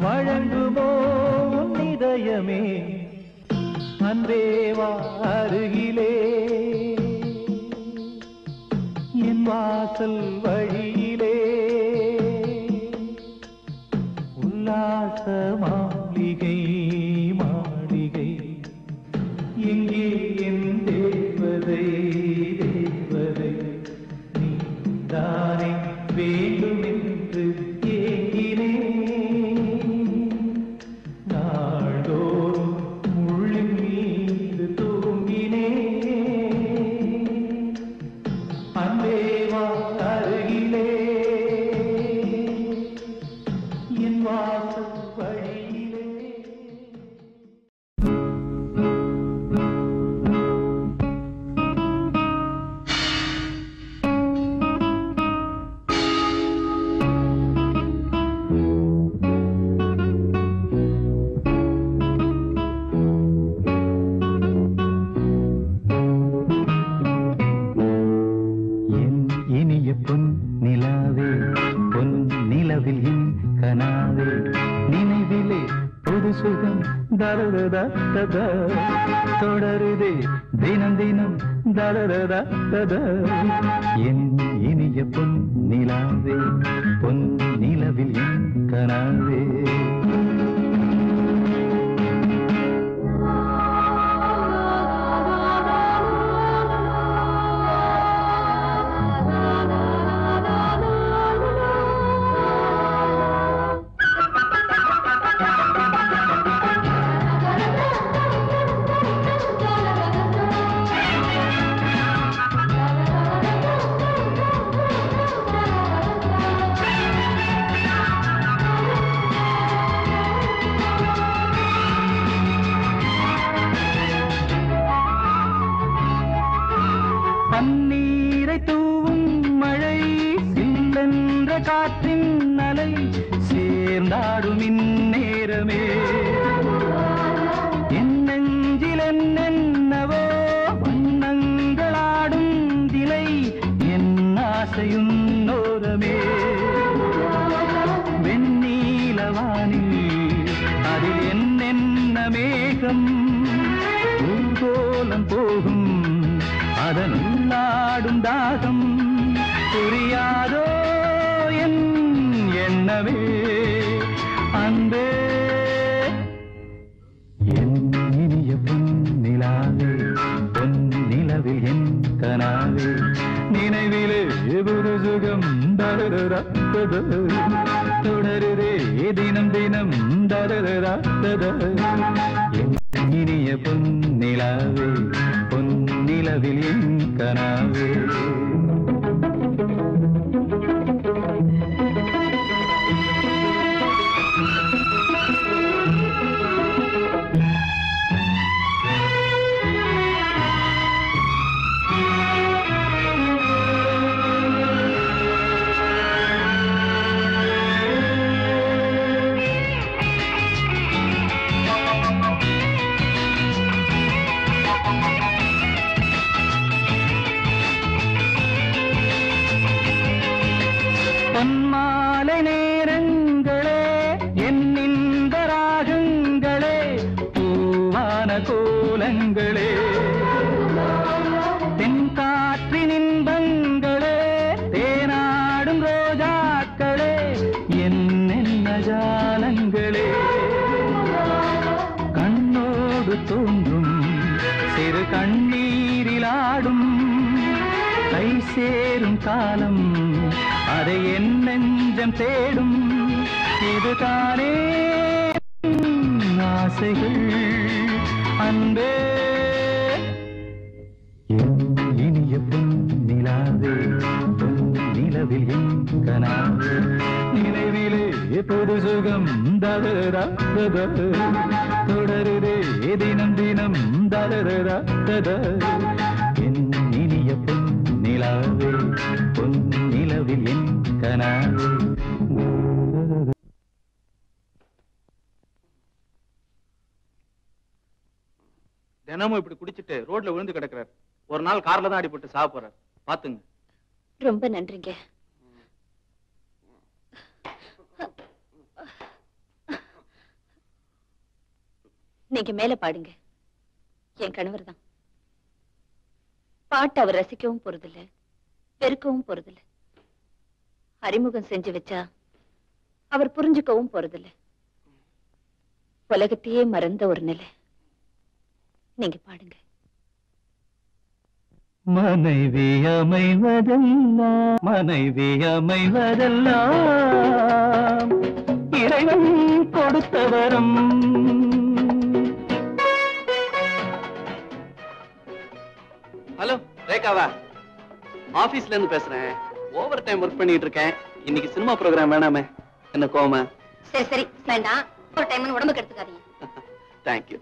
S1: வழங்குமோ உன் இதயமே அன்பேவா அருகிலே என் வாசல் வழியிலே உல்லாச மாளிகை மாளிகை எங்கே என் தேவதை தேவதை நீ தானே வேண்டும் என்று ஏங்கினேன் நாள்தோறும் முள்ளின் மீது தூங்கினேன் அன்பேவா அருகிலே என் வாசல் வழியிலே என் இனிய பொன் நிலாவே பொன் நிலவில் என் கனாவே நினைவிலே புது சுகம் தரதா ததா தொடருதே தினம் தினம் தரதா ததா என் இனிய பொன் நிலாவே பொன் நிலவில் என் கனாவே பன்னீரை தூவும் மழை சில்லென்ற காற்றின் அலை சேர்ந்தாடும் இந்நேரமே என் நெஞ்சில் என்னென்னவோ வண்ணங்களாடும் திலை என் ஆசையும் நோரமே வெண்ணீலவானில் அதில் என்னென்ன மேகம் ஊர்கோலம் போகும் அதன் உள்ளாடும் தாகம் புரியாதோ என் எண்ணமே அன்பே என் இனிய பொன் நிலாவே பொன் நிலவில் என் கனாவே நினைவிலே புது சுகம் தரதா தொடருதே தினம் தினம் தரதா என் இனிய பொன் நிலாவே பொன் நிலவில் என் கனாவே பொன்மாலை நேரங்களே என்னிந்த ராகங்களே பூவான கோலங்களே தென்காற்றின் இன்பங்களே தேனாடும் ரோஜாக்களே என்னென்ன ஜாலங்களே கண்ணோடு தோன்றும் சிறு கண்ணீரிலாடும் கை சேரும் காலம் அதை என் நெஞ்சம் தேடும் இதுதானே ஆசைகள் அன்பே என் இனிய பொன் நிலாவே பொன் நிலவில் என் கனாவே நினைவிலே புது சுகம் தரதா தொடருதே தினம் தினம் தரதா என் இனிய பொன் நிலாவே பொன் நிலவில் என் கனாவே
S6: தினமும் இப்படி குடிச்சிட்டு ரோட்ல விழுந்து கிடக்குறாரு. ஒரு நாள் கார்ல தான் அடிபட்டு சாக போறாரு. பாத்துங்க.
S7: ரொம்ப நன்றிங்க. நீங்க மேல பாடுங்க. என் கணவர் தான். பாட்டு அவர் ரசிக்கவும் போறதில்ல, பெருக்கவும் போறதில்ல. அறிமுகம் செஞ்சு வச்சா அவர் புரிஞ்சுக்கவும் போறதில்ல. உலகத்தையே மறந்த ஒரு நிலை. நீங்க பாடுங்க.
S1: மனைவி அமைவதெல்லாம் இறைவன் கொடுத்த வரம்.
S6: ஹலோ ரேகாவா? ஆபீஸ்ல இருந்து பேசுறேன். ஓவர் டைம் ஒர்க் பண்ணிட்டு இருக்கேன். இன்னைக்கு சினிமா ப்ரோக்ராம் வேணாமே. என்ன கோவமா?
S7: சரி சரி வேண்டாம். ஒரு டைம் உடம்புக்கு எடுத்துக்காதீங்க.
S6: தேங்க்யூ.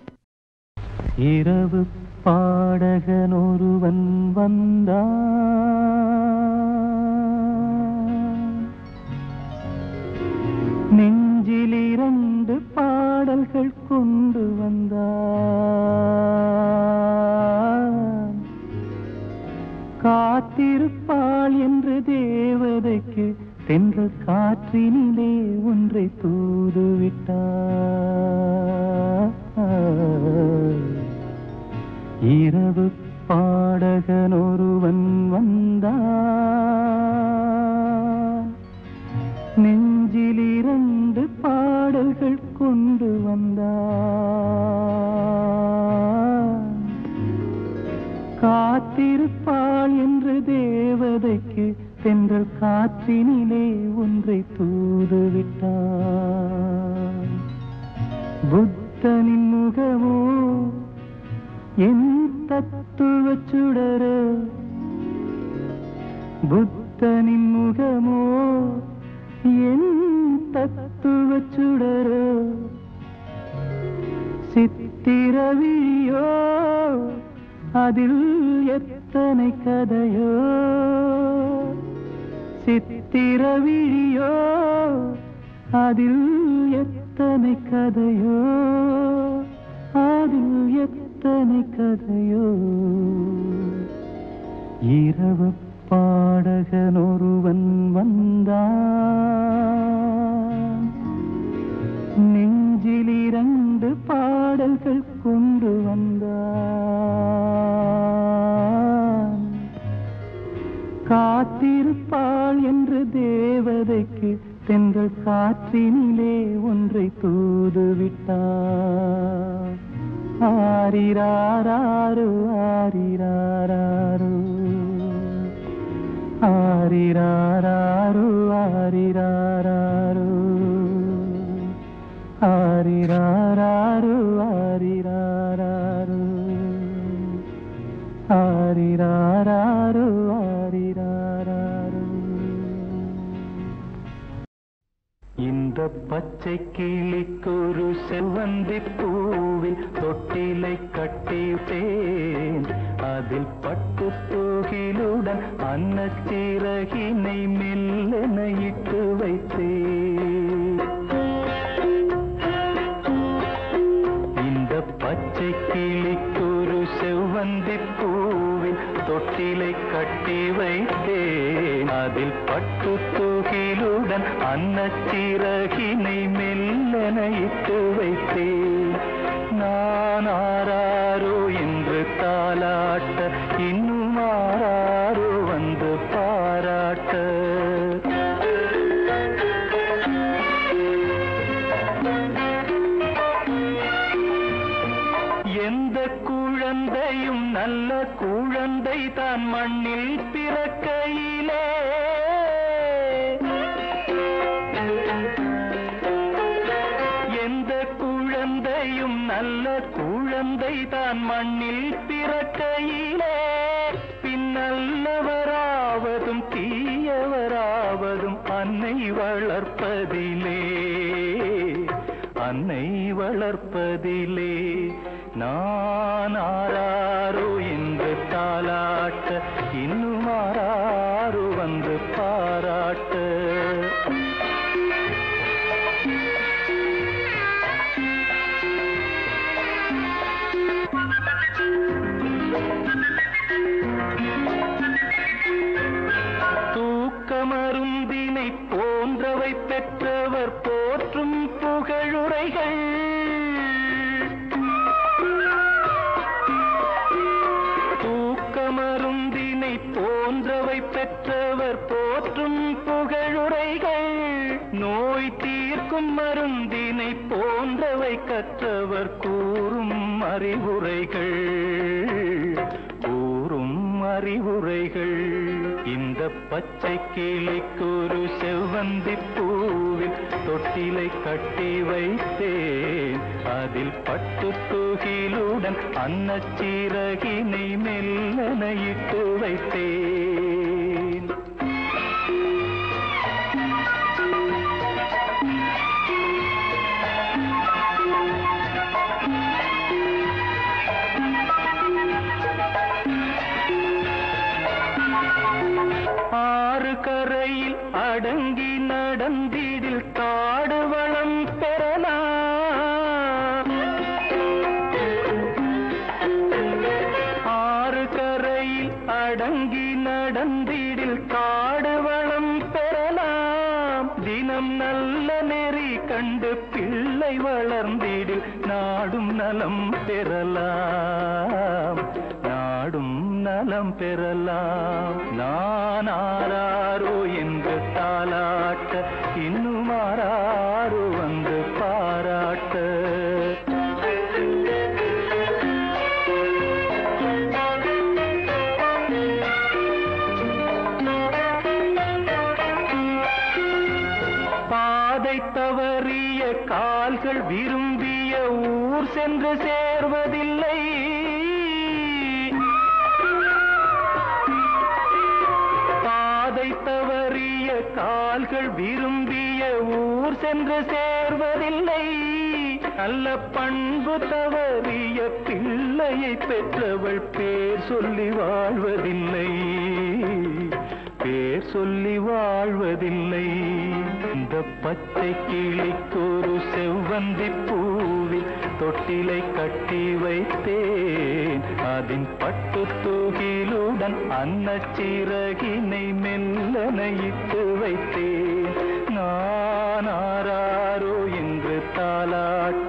S1: இரவு பாடகன் ஒருவன் வந்தான், நெஞ்சில் 2 பாடல்கள் கொண்டு வந்தான். காத்திருப்பாள் என்று தேவதைக்கு தென்றல் காற்றினிலே ஒன்றை தூதுவிட்டார். இரவு பாடகன் ஒருவன் வந்தான், நெஞ்சில் 2 பாடல்கள் கொண்டு வந்தான். காத்திருப்பாள் என்று தேவதைக்கு தென்றல் காற்றினிலே ஒன்றை தூதுவிட்டான். புத்தனின் முகமோ என் தத்துவ சுடரோ, புத்தனின் முகமோ என் தத்துவ சுடரோ, சித்திரவியோ அதில் எத்தனை கதையோ, சித்திரவிழியோ அதில் எத்தனை கதையோ, அதில் எத்தனை கதையோ. இரவு பாடகன் ஒருவன் வந்தான், நெஞ்சில் 2 பாடல்கள் கொண்டு வந்தான். காத்திருப்பாள் என்று தேவதைக்கு தென்றல் காற்றினிலே ஒன்றை தூதுவிட்டார். ஆரிராரோ ஆரிராரோ ஆரிராரோ ஆரிராரோ ஆரிராரோ ஆரிராரோ ஆரிராரோ ஆரிராரோ. இந்த பச்சை கிளிக்கொரு செவ்வந்தி பூவில் தொட்டிலை கட்டிட்டேன், அதில் பட்டு தூகிலுடன் அன்னச்சிறகினை மெல்லென இட்டு வைத்தேன். இந்த பச்சை கிளிக்கொரு செவ்வந்தி பூவில் தொட்டிலை கட்டி வைத்தேன், அதில் பட்டு தூகிலுடன் அன்னச்சிறகினை மெல்லென இட்டு வைத்தேன். நான் ஆராரோ என்று தாலாட்ட, இன்னும் ஆராரோ வந்து பாராட்ட. எந்த குழந்தையும் நல்ல குழந்தை தான் மண்ணில் பிறக்கையிலே, எந்த குழந்தையும் நல்ல குழந்தை தான் மண்ணில் பிறக்கையிலே, பின்னல்லவராவதும் தீயவராவதும் அன்னை வளர்ப்பதிலே, அன்னை வளர்ப்பதிலே. நான் ஆராரோ என்று தாலாட்ட, இன்னும் ஆராரோ வந்து பாராட்ட. போன்றவை பெற்றவர் போற்றும் புகழுரைகள், நோய் தீர்க்கும் மருந்தினை போன்றவை கற்றவர் கூறும் அறிவுரைகள், கூறும் அறிவுரைகள். இந்த பச்சை கிளிக்கு ஒரு செவ்வந்தி பூவில் தொட்டிலை கட்டி வைத்தேன், அதில் பட்டு தூகிலுடன் அன்னச்சீரகினை மெல்லனையிட்டு வைத்தேன். ஆறு கரையில் அடங்கி நடந்திடில் காடு வளம் பெறலாம், ஆறு கரையில் அடங்கி நடந்திடில் காடு வளம் பெறலாம், தினம் நல்ல நெறி கண்டு பிள்ளை வளர்ந்திடில் நாடும் நலம் பெறலாம், நாடும் நலம் பெறலாம். நான் ஆராரோ என்று தாலாட்ட, இன்னும் ஆராரோ வந்து பாராட்ட. பாதை தவறிய கால்கள் விரும்பிய ஊர் சென்று சேர்வதில்லை, பாதை தவறிய கால்கள் விரும்பிய ஊர் சென்று சேர்வதில்லை, நல்ல பண்பு தவறிய பிள்ளையை பெற்றவள் பேர் சொல்லி வாழ்வதில்லை, பேர் சொல்லி வாழ்வதில்லை. இந்த பச்சை கிளிக்கு ஒரு செவ்வந்தி பூவில் தொட்டிலை கட்டி வைத்தேன், அதன் பட்டு தூகிலுடன் அன்னச்சீரகினை மெல்லனையிட்டு வைத்தேன். நான் ஆராரோ என்று தாலாட்ட,